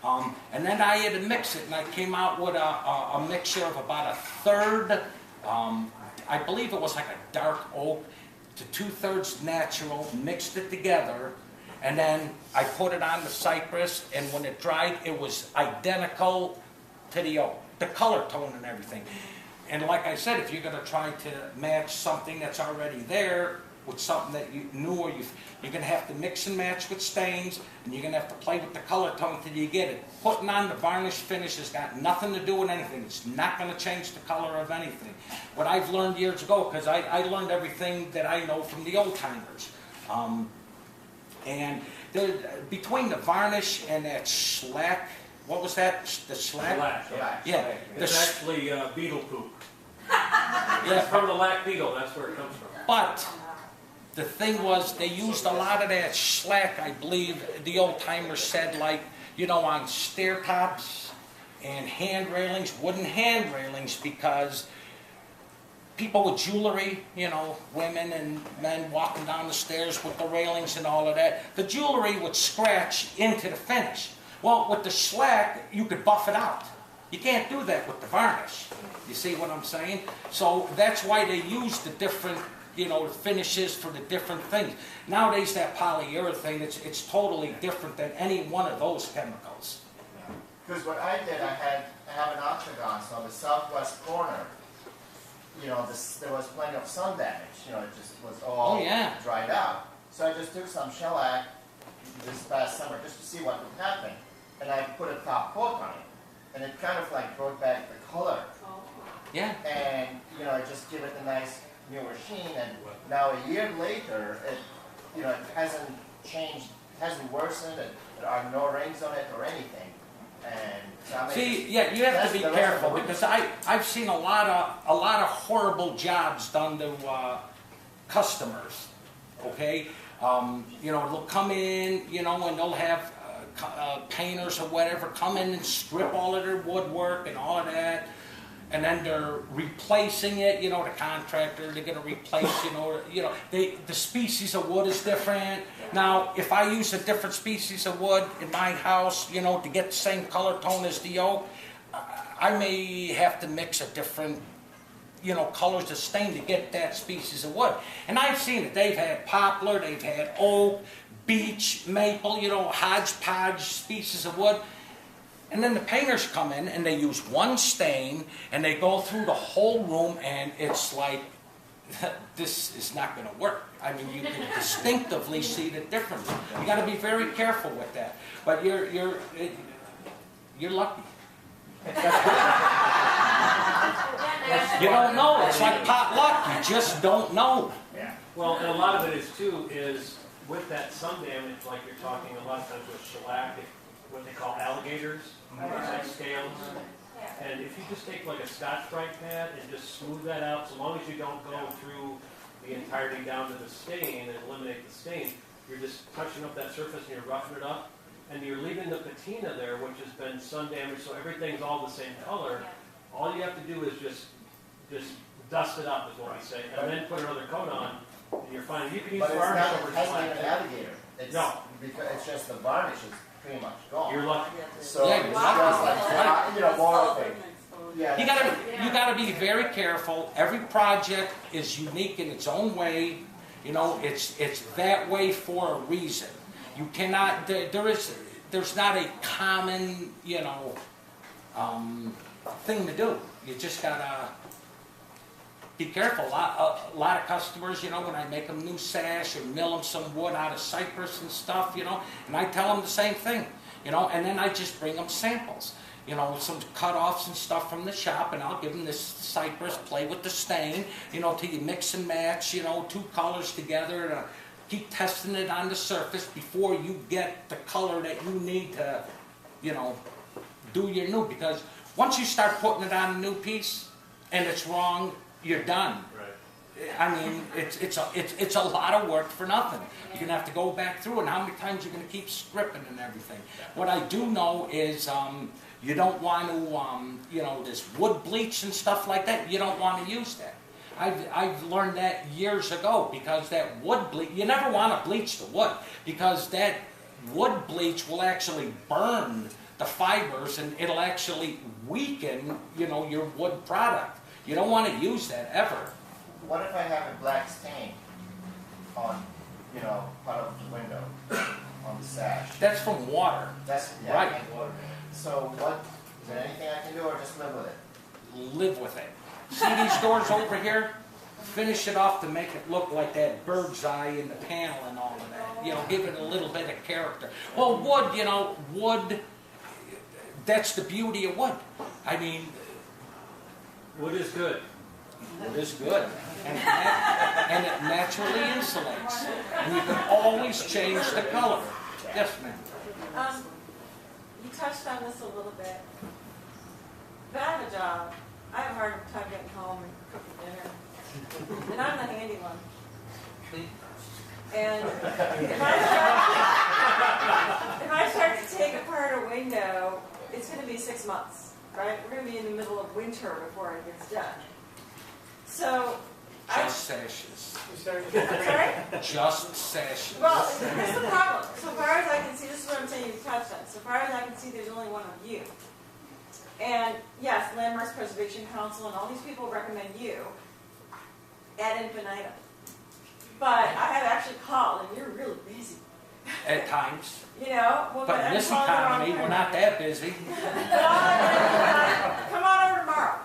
and then I had to mix it, and I came out with a mixture of about a third, I believe it was like a dark oak, to 2/3 natural, mixed it together, and then I put it on the cypress, and when it dried, it was identical to the oak, the color tone and everything. And like I said, if you're gonna try to match something that's already there with something that you knew, or you're gonna have to mix and match with stains, and you're gonna have to play with the color tone till you get it. Putting on the varnish finish has got nothing to do with anything. It's not gonna change the color of anything. What I've learned years ago, because I learned everything that I know from the old timers. And between the varnish and that shellac, what was that? The shellac? Shellac. Yeah. It's actually beetle poop. Yeah. It's from the lac beetle, that's where it comes from. But the thing was, they used a lot of that shellac, I believe, the old timers said, like, you know, on stair tops and hand railings, wooden hand railings, because people with jewelry, you know, women and men walking down the stairs with the railings and all of that, the jewelry would scratch into the finish. Well, with the shellac, you could buff it out. You can't do that with the varnish. You see what I'm saying? So that's why they use the different, you know, finishes for the different things. Nowadays, that polyurethane, it's totally different than any one of those chemicals. Because what I did, I have an octagon, so on the southwest corner, you know, there was plenty of sun damage. You know, it just was all dried out. So I just took some shellac this past summer just to see what would happen, and I put a top coat on it, and it kind of like brought back the color. Yeah. And you know, I just give it a nice newer sheen, and now a year later, it hasn't changed, it hasn't worsened, and there are no rings on it or anything. And so I mean, see, yeah, you have to be careful, because I've seen a lot of horrible jobs done to customers. Okay, you know, they'll come in, you know, and they'll have painters or whatever come in and strip all of their woodwork and all of that, and then they're replacing it. You know, the contractor, they're going to replace. You know, the species of wood is different. Now, if I use a different species of wood in my house, you know, to get the same color tone as the oak, I may have to mix a different, you know, colors of stain to get that species of wood. And I've seen it. They've had poplar, they've had oak, beech, maple, you know, hodgepodge species of wood. And then the painters come in and they use one stain and they go through the whole room, and it's like, this is not going to work. I mean, you can distinctively see the difference. You got to be very careful with that. But you're lucky. You don't know. It's like pot luck. You just don't know. Yeah. Well, and a lot of it is with that sun damage, like you're talking a lot of times with shellac, what they call alligators, like scales. And if you just take like a Scotch-Brite pad and just smooth that out, so long as you don't go through the entirety down to the stain and eliminate the stain, you're just touching up that surface and you're roughing it up, and you're leaving the patina there, which has been sun damaged, so everything's all the same color. All you have to do is just dust it up, is what we say, and then put another coat on, and you're fine. You can use varnish over shellac. It hasn't even alligator. No. Because it's just the varnish is pretty much gone. You're lucky. So Yeah, it's you're just like, you know, more thing. Yeah. You gotta be very careful. Every project is unique in its own way. You know, it's that way for a reason. You cannot. There's not a common, you know, thing to do. You just gotta be careful. A lot of customers, you know, when I make them new sash or mill them some wood out of cypress and stuff, you know, and I tell them the same thing, you know, and then I just bring them samples. You know, some cut-offs and stuff from the shop, and I'll give them this cypress, play with the stain, you know, till you mix and match, you know, two colors together, to keep testing it on the surface before you get the color that you need to, you know, do your new. Because once you start putting it on a new piece and it's wrong, you're done. Right. I mean, it's a lot of work for nothing. You're gonna have to go back through, and how many times you're gonna keep stripping and everything. What I do know is you don't want to, you know, this wood bleach and stuff like that. You don't want to use that. I've learned that years ago, because that wood bleach, you never want to bleach the wood, because that wood bleach will actually burn the fibers, and it'll actually weaken, you know, your wood product. You don't want to use that ever. What if I have a black stain on, you know, part of the window, on the sash? That's from water. That's right. So what, is there anything I can do, or just live with it? live with it. See these doors over here? Finish it off to make it look like that bird's eye in the panel and all of that. You know, give it a little bit of character. Well, wood, you know, wood, that's the beauty of wood. I mean, Wood is good. wood is good. And it naturally insulates. And you can always change the color. Yes, ma'am. You touched on this a little bit. But I have a job. I have a hard time getting home and cooking dinner. And I'm the handy one. And if I start to take apart a window, it's going to be 6 months, right? We're going to be in the middle of winter before it gets done. So, Just sashes. I'm sorry? Just sashes. Well, here's the problem. So far as I can see, this is what I'm saying you touched on. So far as I can see, there's only one of you. And yes, Landmarks Preservation Council and all these people recommend you ad infinitum. But I have actually called, and you're really busy. At times. You know? Well, But in this economy, we're not that busy. Come on over tomorrow.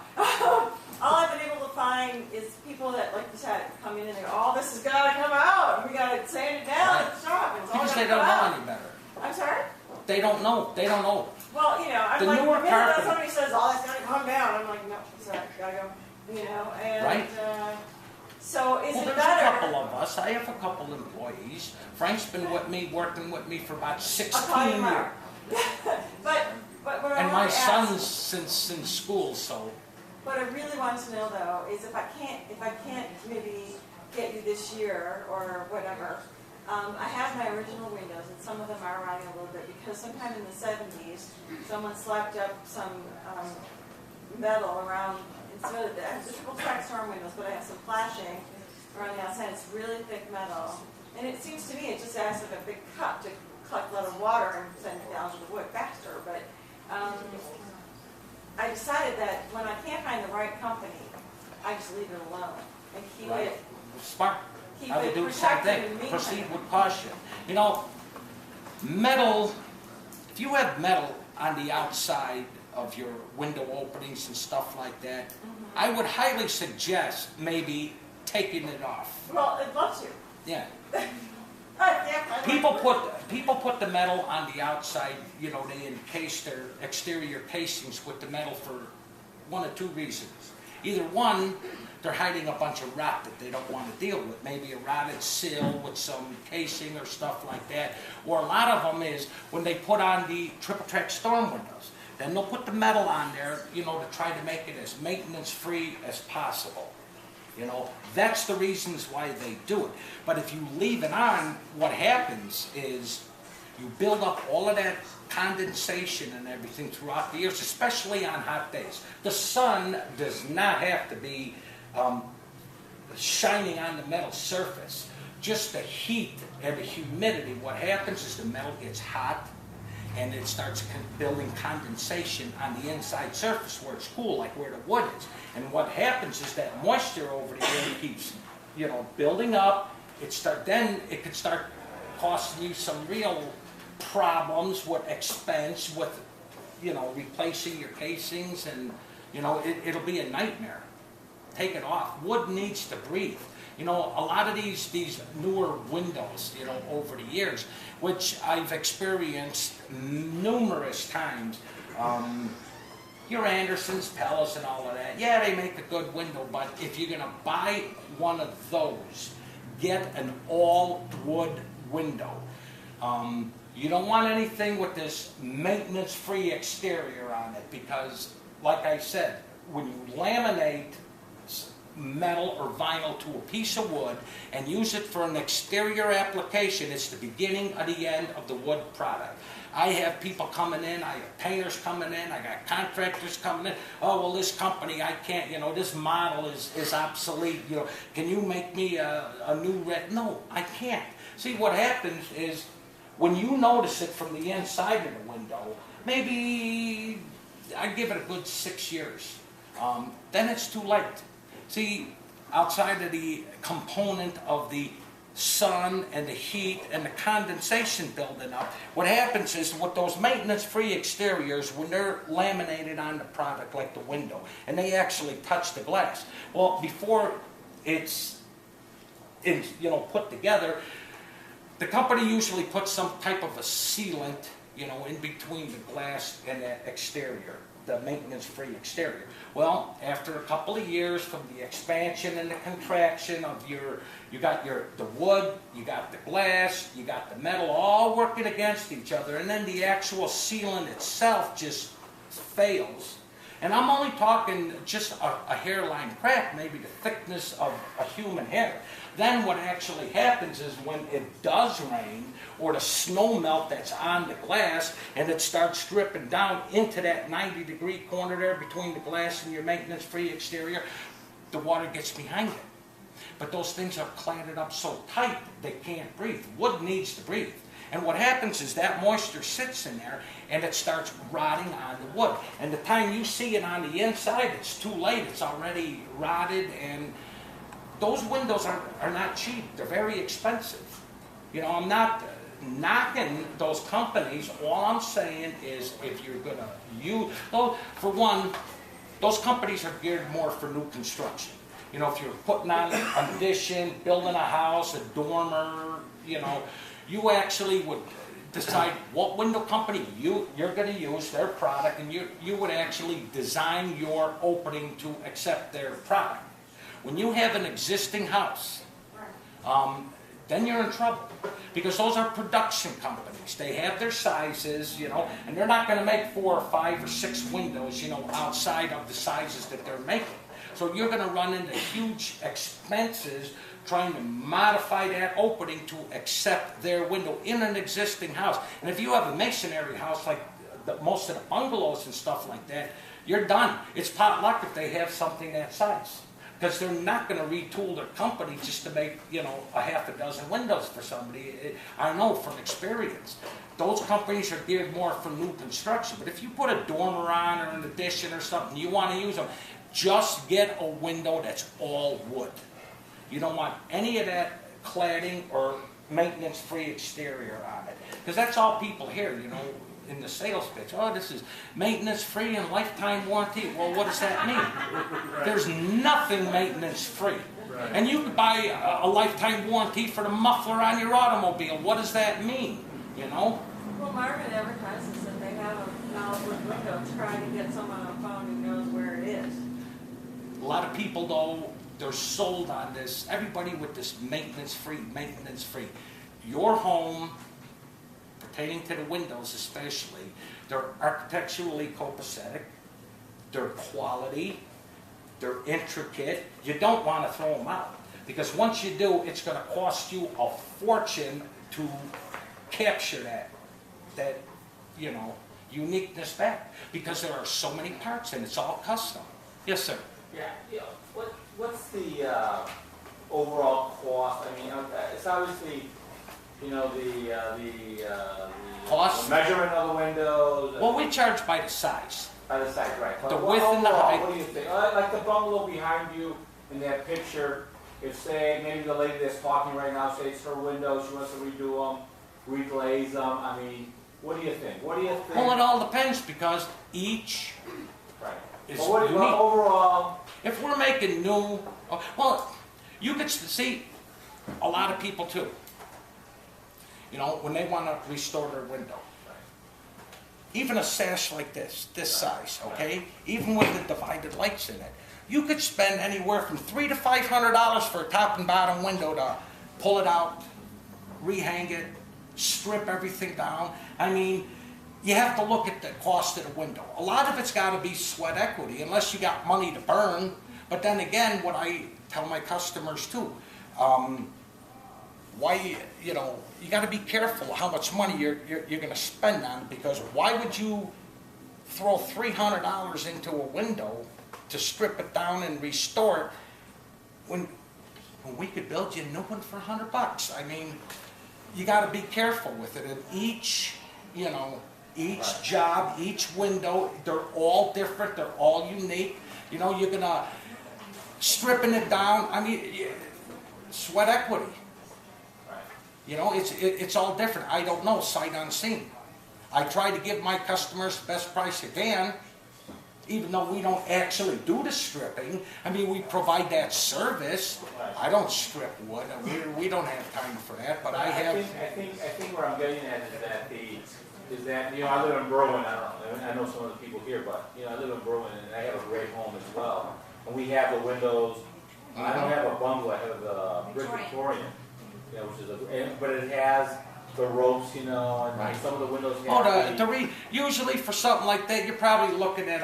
All I've been able to find is people that, like you said, come in and they go, oh, this has got to come out. And we got to sand it down at the shop. And it's all Because they gotta don't come know out. any better. I'm sorry? They don't know. They don't know. Well, you know, I'm The like, newer the minute that carpet- somebody says, oh, it's got to come down, I'm like, no, sorry, gotta go. You know, and Right. So is Well, it there's better? a couple of us. I have a couple employees. Frank's been with me, working with me for about 16 I'll call you years. tomorrow. but what I And my want to ask, son's since in school, so. what I really want to know though is if I can't maybe get you this year or whatever. I have my original windows, and some of them are rotting a little bit because sometime in the 70s, someone slapped up some metal around. Instead of I have the triple track storm windows, but I have some flashing around the outside. It's really thick metal, and it seems to me it just acts like a big cup to collect a lot of water and send it down to the wood faster. But I decided that when I can't find the right company, I just leave it alone and keep Right. it. Smart. Keep I would it do the same protected in the thing. meantime. Proceed with caution. You know, metal, if you have metal on the outside of your window openings and stuff like that, I would highly suggest maybe taking it off. Well, I'd love to. Yeah. Yeah, People put the metal on the outside, you know, they encase their exterior casings with the metal for one of two reasons. Either one, they're hiding a bunch of rot that they don't want to deal with, maybe a rotted sill with some casing or stuff like that. Or a lot of them is when they put on the triple track storm windows, then they'll put the metal on there, you know, to try to make it as maintenance-free as possible. You know, that's the reasons why they do it. But if you leave it on, what happens is you build up all of that condensation and everything throughout the years, especially on hot days. The sun does not have to be shining on the metal surface. Just the heat and the humidity, what happens is the metal gets hot and it starts building condensation on the inside surface where it's cool, like where the wood is. And what happens is that moisture over the year keeps, you know, building up. Then it could start costing you some real problems with expense, with, you know, replacing your casings, and, you know, it'll be a nightmare. Take it off. Wood needs to breathe. You know, a lot of these newer windows, you know, over the years, which I've experienced numerous times, your Andersons, Pellas, and all of that, yeah, they make a good window, but if you're going to buy one of those, get an all-wood window. You don't want anything with this maintenance-free exterior on it because, like I said, when you laminate metal or vinyl to a piece of wood and use it for an exterior application, it's the beginning of the end of the wood product. I have people coming in, I have painters coming in, I got contractors coming in. Oh, well, this company, I can't, you know, this model is obsolete. You know, can you make me a new red? No, I can't. See, what happens is when you notice it from the inside of the window, maybe I give it a good 6 years. Then it's too late. See, outside of the component of the sun and the heat and the condensation building up. What happens is with those maintenance-free exteriors, when they're laminated on the product like the window, and they actually touch the glass, well, before it's put together, the company usually puts some type of a sealant, in between the glass and that exterior, the maintenance-free exterior. Well, after a couple of years from the expansion and the contraction of you got the wood, you got the glass, you got the metal all working against each other, and then the actual sealant itself just fails. And I'm only talking just a hairline crack, maybe the thickness of a human hair. Then what actually happens is when it does rain, or the snow melt that's on the glass, and it starts dripping down into that 90-degree corner there between the glass and your maintenance-free exterior, the water gets behind it. But those things are cladded up so tight they can't breathe. Wood needs to breathe. And what happens is that moisture sits in there and it starts rotting on the wood. And the time you see it on the inside, it's too late. It's already rotted, and those windows are not cheap. They're very expensive. I'm not knocking those companies. All I'm saying is if you're going to use, well, for one, those companies are geared more for new construction. If you're putting on an addition, building a house, a dormer, you actually would decide what window company you're going to use, their product, and you would actually design your opening to accept their product. When you have an existing house, then you're in trouble, because those are production companies. They have their sizes, and they're not going to make 4 or 5 or 6 windows, outside of the sizes that they're making. So you're going to run into huge expenses trying to modify that opening to accept their window in an existing house. And if you have a masonry house like most of the bungalows and stuff like that, you're done. It's pot luck if they have something that size, because they're not going to retool their company just to make, a half a dozen windows for somebody. I know from experience. Those companies are geared more for new construction. But if you put a dormer on or an addition or something, you want to use them, just get a window that's all wood. You don't want any of that cladding or maintenance-free exterior on it. Because that's all people hear, in the sales pitch. Oh, this is maintenance-free and lifetime warranty. Well, what does that mean? There's nothing maintenance-free. Right. And you could buy a lifetime warranty for the muffler on your automobile. What does that mean? Well, Marvin advertises that they have a knowledge window. Try to get someone on the phone who knows where it is. A lot of people, though, they're sold on this. Everybody with this maintenance-free. Your home, pertaining to the windows especially, they're architecturally copacetic, they're quality, they're intricate. You don't want to throw them out, because once you do, it's going to cost you a fortune to capture that uniqueness back, because there are so many parts and it's all custom. Yes, sir. Yeah. What's the overall cost? I mean, it's obviously, the cost, the measurement of the windows. Well, we charge by the size. By the size, right. The width and the height. What do you think? Like the bungalow behind you in that picture, if say maybe the lady that's talking right now, say it's her windows, she wants to redo them, reglaze them. I mean, what do you think? Well, it all depends, because each is unique. Overall, if we're making new, well, you could see a lot of people too. When they want to restore their window, even a sash like this size, okay, even with the divided lights in it, you could spend anywhere from $300 to $500 for a top and bottom window to pull it out, rehang it, strip everything down. I mean, you have to look at the cost of the window. A lot of it's got to be sweat equity, unless you got money to burn. But then again, what I tell my customers too, you got to be careful how much money you're going to spend on it, because why would you throw $300 into a window to strip it down and restore it when we could build you a new one for $100? I mean, you got to be careful with it. And each job, each window, they're all different. They're all unique. You're gonna stripping it down. I mean, sweat equity. You know, it's all different. I don't know, sight unseen. I try to give my customers the best price I can, even though we don't actually do the stripping. I mean, we provide that service. I don't strip wood. We don't have time for that, but I have. I think where I'm getting at is that you know, I live in Berwyn. I know some of the people here, but you know, I live in Berwyn and I have a great home as well. And we have the windows. I don't have a bungalow. I have the brick Victorian, you know, which is but it has the ropes, you know, and some of the windows have usually for something like that, you're probably looking at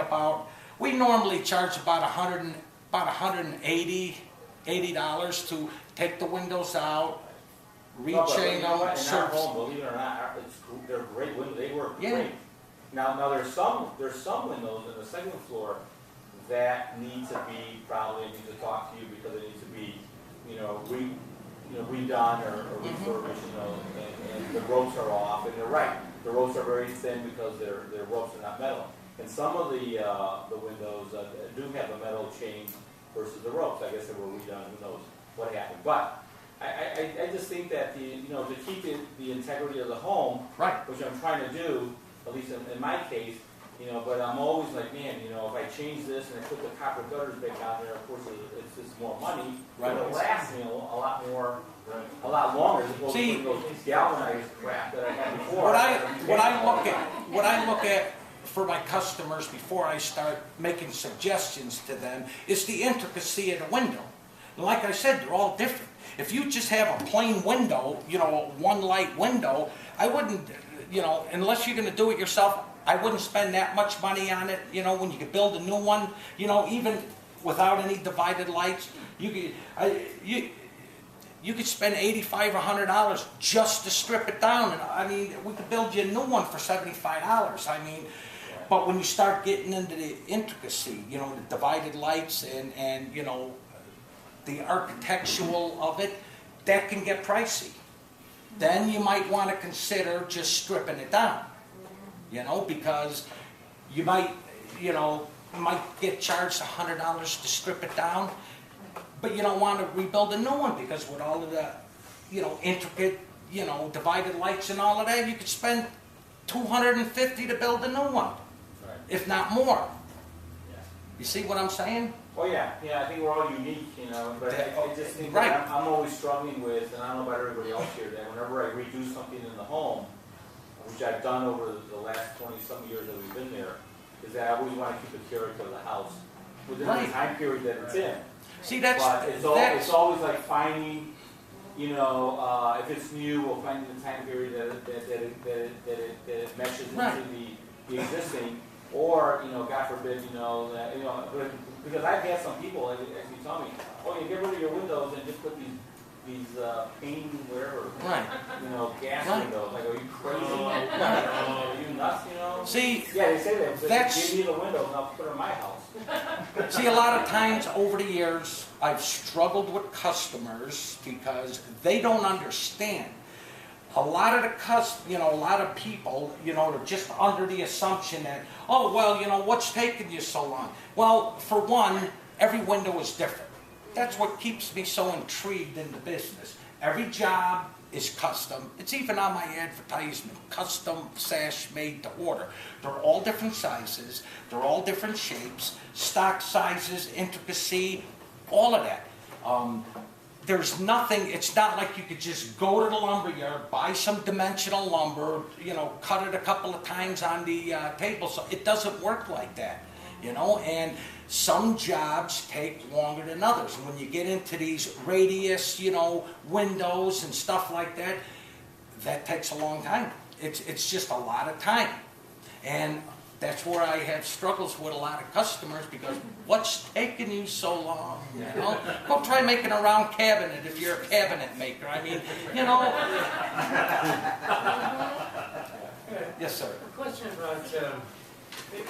we normally charge about $180 to take the windows out, rechain them. In our home, believe it or not, they're great windows. They work great. Now there's some windows in the second floor that need to be probably need to talk to you because it needs to be, redone or refurbished, and the ropes are off, and they're right. The ropes are very thin because their ropes are not metal. And some of the windows do have a metal chain versus the ropes. I guess they were redone. Who knows what happened? But I just think that to keep the integrity of the home, which I'm trying to do, at least in my case. But I'm always like, man, if I change this and I put the copper gutters back on there, of course it's just more money. But it'll last me a lot longer. See, those galvanized crap that I had before. What I look at for my customers before I start making suggestions to them is the intricacy of the window. And like I said, they're all different. If you just have a plain window, a one light window, I wouldn't, unless you're going to do it yourself. I wouldn't spend that much money on it, when you could build a new one, even without any divided lights. You could spend $85 or $100 just to strip it down. And I mean, we could build you a new one for $75. I mean, but when you start getting into the intricacy, the divided lights and the architectural of it, that can get pricey. Then you might want to consider just stripping it down. Because you might get charged $100 to strip it down, but you don't want to rebuild a new one because with all of the, intricate, divided lights and all of that, you could spend $250 to build a new one, if not more. You see what I'm saying? Oh yeah, I think we're all unique, but I just think that I'm always struggling with, and I don't know about everybody else here, that whenever I redo something in the home, which I've done over the last 20-something years that we've been there, is that I always want to keep the character of the house within the time period that it's in. See, but it's always like finding, if it's new, we'll find the time period that it meshes into the existing, or God forbid, because I've had some people actually tell me, oh, you get rid of your windows and just put these pane, whatever, gas windows. Like, are you crazy? Are you nuts, See, yeah, they say that. Give me the windows and I'll put them in my house. See, a lot of times over the years, I've struggled with customers because they don't understand. A lot of people, are just under the assumption that, oh, well, what's taking you so long? Well, for one, every window is different. That's what keeps me so intrigued in the business. Every job is custom. It's even on my advertisement, custom sash made to order. They're all different sizes. They're all different shapes, stock sizes, intricacy, all of that. There's nothing, it's not like you could just go to the lumberyard, buy some dimensional lumber, cut it a couple of times on the table. So it doesn't work like that, and some jobs take longer than others. When you get into these radius, windows and stuff like that, that takes a long time. It's just a lot of time. And that's where I have struggles with a lot of customers because what's taking you so long? Go try making a round cabinet if you're a cabinet maker. I mean, Yes, sir. A question about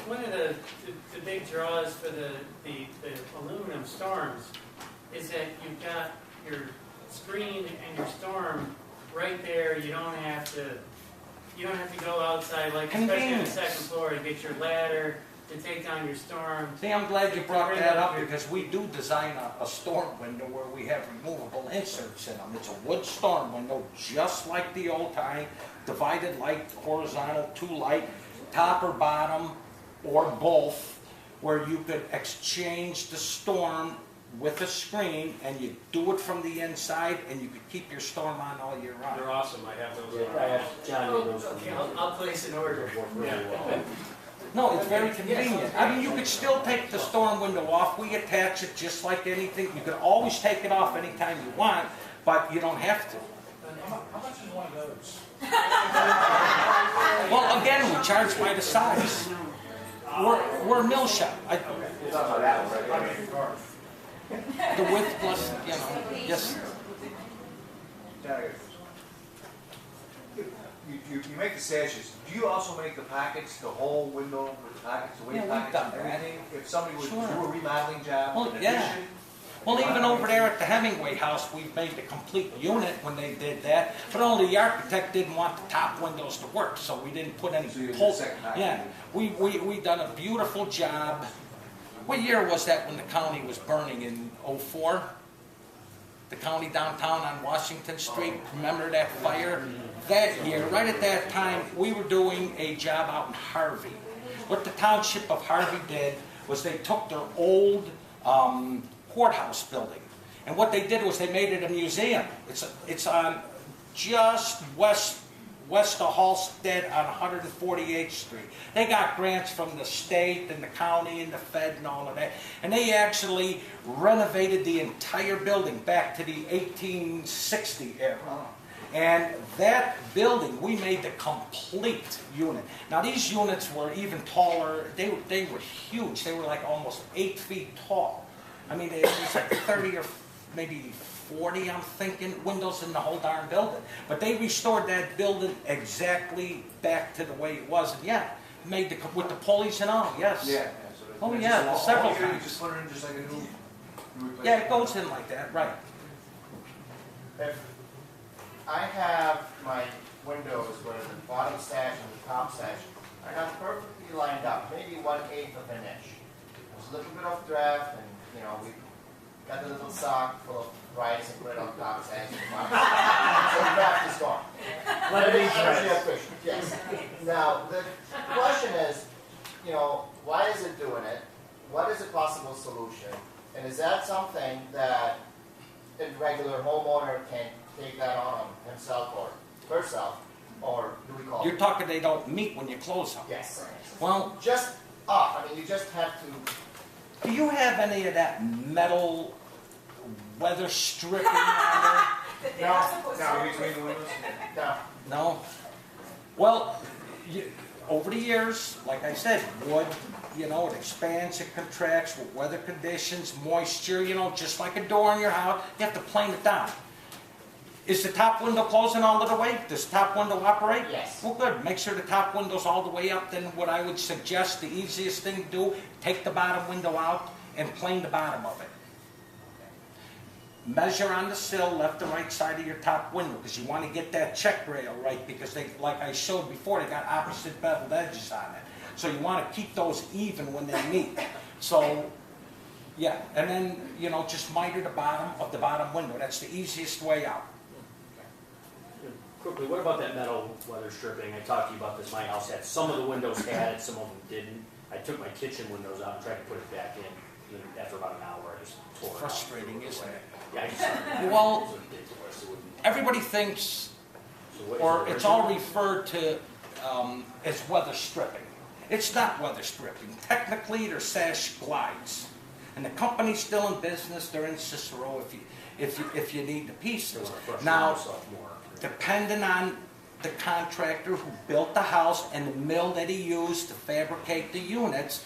one of the big draws for the aluminum storms is that you've got your screen and your storm right there. You don't have to go outside, like especially on the second floor, to get your ladder to take down your storm. See, I'm glad you brought that up because we do design a storm window where we have removable inserts in them. It's a wood storm window, just like the old time, divided light, horizontal, 2 light, top or bottom, or both, where you could exchange the storm with a screen, and you do it from the inside, and you could keep your storm on all year round. They're awesome, I have those. Yeah, I have John made those. Okay, I'll place an order. Work really well. No, it's very convenient. I mean, you could still take the storm window off. We attach it just like anything. You can always take it off anytime you want, but you don't have to. How much is one of those? Well, again, we charge by the size. We're a mill shop. The width plus, you know, yes. You make the sashes. Do you also make the packets, the whole window with the packets, the weight Yeah, we've packets done and that. everything? If somebody would Sure. do a remodeling job Well, in yeah. addition? Well, even over there at the Hemingway house, we made the complete unit when they did that, but only the architect didn't want the top windows to work, so we didn't put any So you did pull. the second package. Yeah, we done a beautiful job. What year was that when the county was burning in '04? The county downtown on Washington Street, remember that fire? That year, right at that time, we were doing a job out in Harvey. What the township of Harvey did was they took their old courthouse building, and what they did was they made it a museum. It's on just west of Halstead on 148th Street. They got grants from the state and the county and the Fed and all of that, and they actually renovated the entire building back to the 1860 era. And that building, we made the complete unit. Now these units were even taller. They were huge. They were like almost 8 feet tall. I mean, it was like 30 or maybe 40, I'm thinking, windows in the whole darn building. But they restored that building exactly back to the way it was. And yeah, made with the pulleys and all, yes. Yeah. Oh yeah, several You times. just put it in just like a new replacement. Yeah, it goes in like that, right. If I have my windows where the bottom sash and the top sash are not perfectly lined up, maybe 1/8 of an inch. There's a little bit of draft, and you know, we got a little sock full of rice and bread on top sash and the bottom. So the draft is gone. Energy efficient, yes. Now, the question is, you know, why is it doing it? What is a possible solution? And is that something that a regular homeowner can take that on himself or herself, or do we call You're it? talking they don't meet when you close them. Yes. Well, Just up. I mean, you just have to. do you have any of that metal weather stripping on Now, between the windows? No. there? No? Well, over the years, like I said, wood, you know, it expands, it contracts with weather conditions, moisture, you know, just like a door in your house. You have to plane it down. Is the top window closing all of the way? Does the top window operate? Yes. Well, good. Make sure the top window's all the way up. Then what I would suggest, the easiest thing to do, take the bottom window out and plane the bottom of it. Measure on the sill, left and right side of your top window, because you want to get that check rail right, because they, like I showed before, they got opposite beveled edges on it. So you want to keep those even when they meet. So, yeah, and then, you know, just miter the bottom of the bottom window. That's the easiest way out. Quickly, what about that metal weather stripping? I talked to you about this. My house had, some of the windows had it, some of them didn't. I took my kitchen windows out and tried to put it back in. And after about an hour, I just tore it out. Frustrating, isn't it? Yeah, I just, Well, it was ridiculous. It wouldn't- everybody thinks, So what is or it, it's all original? referred to as weather stripping. It's not weather stripping. Technically, they're sash glides. And the company's still in business. They're in Cicero if you need the They pieces. wanna frustrate Now, themselves more. depending on the contractor who built the house and the mill that he used to fabricate the units,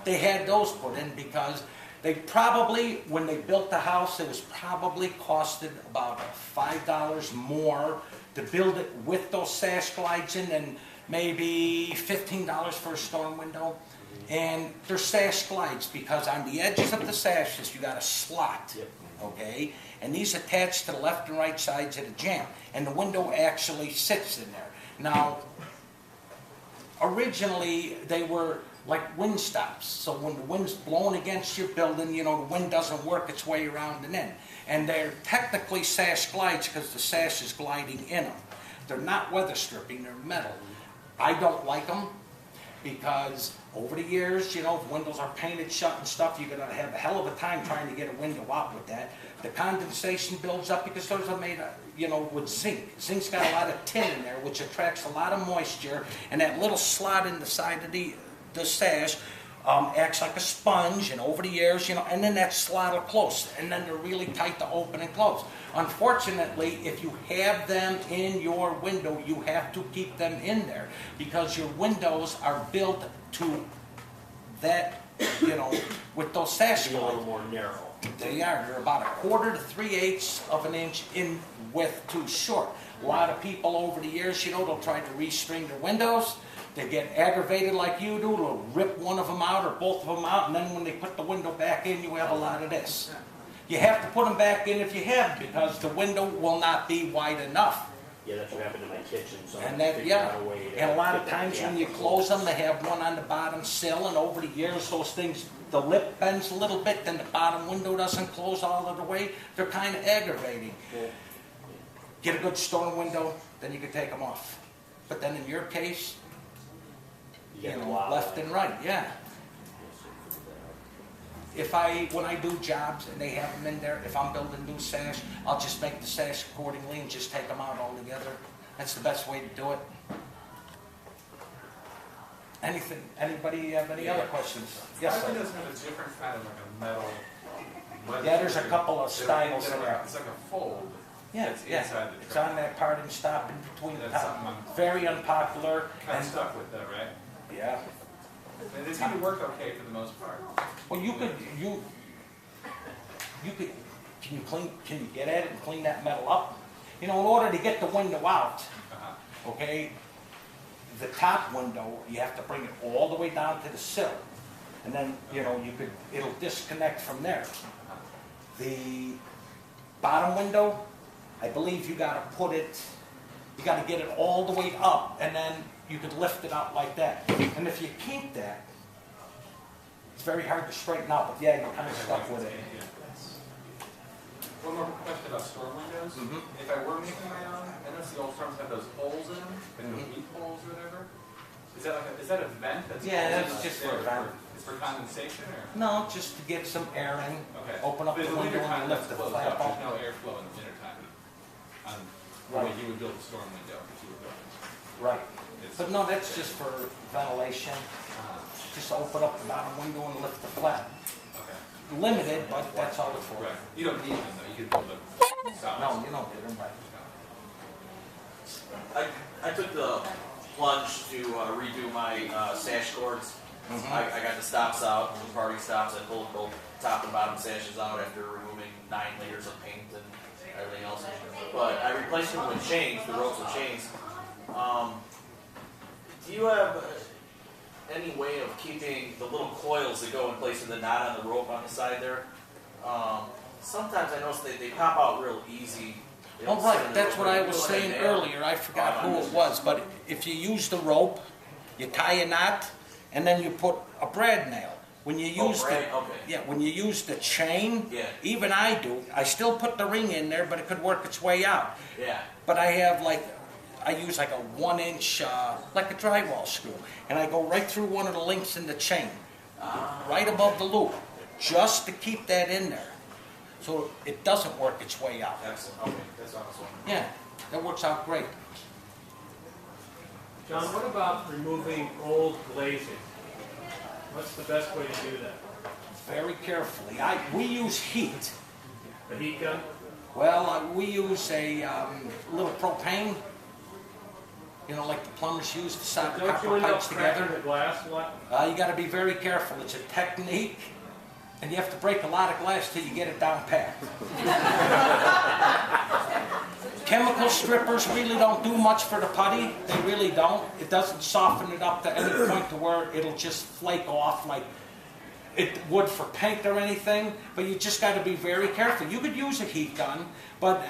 they had those put in because they probably, when they built the house, it was probably costed about $5 more to build it with those sash glides in than maybe $15 for a storm window. And they're sash glides because on the edges of the sashes you got a slot, okay? And these attach to the left and right sides of the jamb. And the window actually sits in there. Now, originally they were like wind stops. So when the wind's blowing against your building, you know, the wind doesn't work its way around and in. And they're technically sash glides because the sash is gliding in them. They're not weather stripping, they're metal. I don't like them because over the years, you know, if windows are painted shut and stuff, you're going to have a hell of a time trying to get a window out with that. The condensation builds up because those are made, you know, with zinc. Zinc's got a lot of tin in there, which attracts a lot of moisture, and that little slot in the side of the sash acts like a sponge, and over the years, you know, and then that slot will close, and then they're really tight to open and close. Unfortunately, if you have them in your window, you have to keep them in there because your windows are built to that, you know, with those sash Be a little more narrow. They are. They're about 1/4 to 3/8 of an inch in width too short. A lot of people over the years, you know, they'll try to restring their windows. They get aggravated like you do. They'll rip one of them out or both of them out, and then when they put the window back in, you have a lot of this. You have to put them back in if you have, because the window will not be wide enough. Yeah, that's what happened in my kitchen. So And that, yeah, and a lot of times when you close them, they have one on the bottom sill, and over the years, those things, the lip bends a little bit, then the bottom window doesn't close all of the way. They're kind of aggravating. Get a good storm window, then you can take them off. But then in your case, you know, left and right, yeah. When I do jobs and they have them in there, if I'm building new sash, I'll just make the sash accordingly and just take them out altogether. That's the best way to do it. Anybody have any other questions? Yes, My sir. windows have a different kind of like a metal. Yeah, there's a couple of styles in there. It's like a fold. Yeah, It's yeah. inside the It's truck. on that part and stop in between the That's top. something I'm Very unpopular. kind of And stuck with though, right? yeah. And they seem to work okay for the most part. Well, you could, can you get at it and clean that metal up? You know, in order to get the window out, okay, the top window, you have to bring it all the way down to the sill. And then, you know, it'll disconnect from there. The bottom window, I believe you gotta get it all the way up, and then you could lift it out like that. And if you keep that, it's very hard to straighten out, but yeah, you're kind of stuck with it. One more question about storm windows. If I were making my own, I noticed the old storms have those holes in them, like those weep holes or whatever. Is that a vent? That's Yeah, that's just for a vent. It's for condensation or? No, just to get some air in, Okay. open up But the in the window wintertime, and lift that's the closed flap up. up. There's no airflow in the wintertime. The way you would build a storm window if you were building. Right. But no, that's just for ventilation. Just open up the bottom window and lift the flap. Okay. Limited, but that's all it's for. Right. You don't need them though. You could build a solid. No, you don't get them right. I took the plunge to redo my sash cords. I got the stops out, the party stops. I pulled both top and bottom sashes out after removing 9 layers of paint and everything else. But I replaced them with chains, the ropes with chains. Do you have any way of keeping the little coils that go in place in the knot on the rope on the side there? Sometimes I notice they pop out real easy. They don't Oh, sit in right, the that's rope. what I You was put like a saying nail earlier. I forgot on who this. it was, but if you use the rope, you tie a knot, and then you put a brad nail. When you use okay. when you use the chain, Yeah. even I do, I still put the ring in there, but it could work its way out. Yeah. But I have I use like a 1-inch, like a drywall screw, and I go right through one of the links in the chain, right above the loop, just to keep that in there, so it doesn't work its way out. Excellent. Okay, that's what I was wondering. Yeah, that works out great. John, what about removing old glazing? What's the best way to do that? Very carefully. We use heat. The heat gun? Well, we use a little propane. You know, like the plumbers use to solder Don't you copper end up pipes together. cracking the glass a lot? You got to be very careful. It's a technique, and you have to break a lot of glass till you get it down pat. Chemical strippers really don't do much for the putty. They really don't. It doesn't soften it up to any point to where it'll just flake off like wood for paint or anything, but you just got to be very careful. You could use a heat gun, but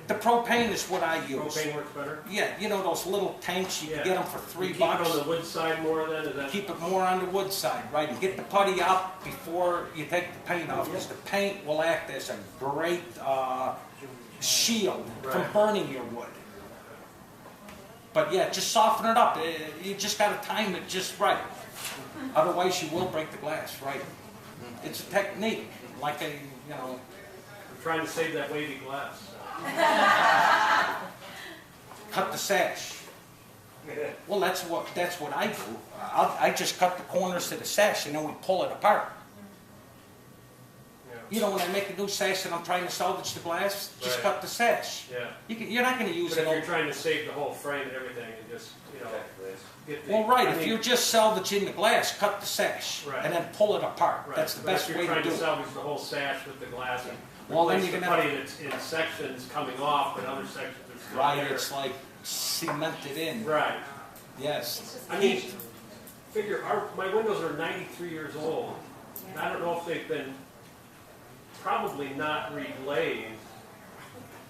the propane is what I use. Propane works better? Yeah, you know those little tanks, you can get them for $3. Keep it on the wood side more then? Is that? Keep it more on the wood side, right? And get the putty out before you take the paint off, because the paint will act as a great shield from burning your wood. But yeah, just soften it up. You just got to time it just right. Otherwise, you will break the glass, right? It's a technique, like a, I'm trying to save that wavy glass. cut the sash. Well, that's what I do. I just cut the corners to the sash, and then we pull it apart. You know, when I make a new sash and I'm trying to salvage the glass, just cut the sash. Yeah. You're not going to use But it. if you're trying to save the whole frame and everything, and just, get the... Well, right. If you're just salvaging the glass, cut the sash and then pull it apart. Right. That's the But best if way you're to trying do to it. salvage the whole sash with the glass and Well, then replace you're the gonna- putty in sections coming off, but other sections are still Right. there. It's like cemented in. Right. Yes. I mean, figure, my windows are 93 years old. And I don't know if they've been probably not reglazed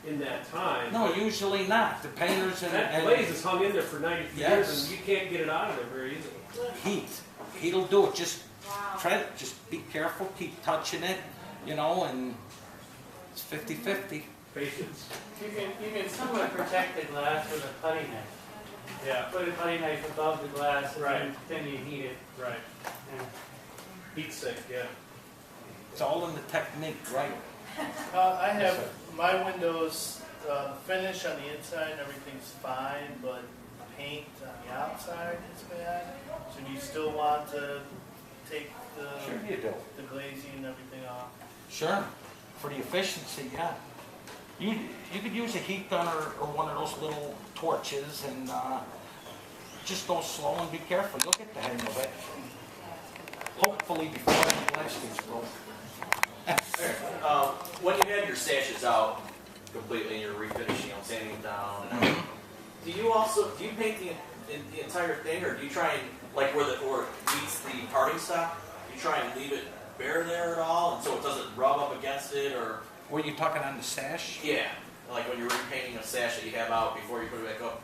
in that time. No, usually not. The painters and That glaze is hung in there for 93 years and you can't get it out of there very easily. Heat. Heat'll do it. Just try to just be careful. Keep touching it, and it's 50-50. Patience. You can somewhat protect the glass with a putty knife. Yeah. Put a putty knife above the glass, and Right. then you heat it. Right. And Heat sink, yeah. It's all in the technique, right? I have my windows, the finish on the inside and everything's fine, but paint on the outside is bad. So do you still want to take Sure you do. the glazing and everything off? Sure. For the efficiency, yeah. You could use a heat gun or one of those little torches and just go slow and be careful. You'll get the hang of it. Hopefully before the glass gets broken. When you have your sashes out completely and you're refinishing them, sanding them down, and everything, do you paint the entire thing, or do you try and, like where it meets the parting stop, you try and leave it bare there at all, and so it doesn't rub up against it, or? Were you talking on the sash? Yeah, like when you're repainting a sash that you have out before you put it back up,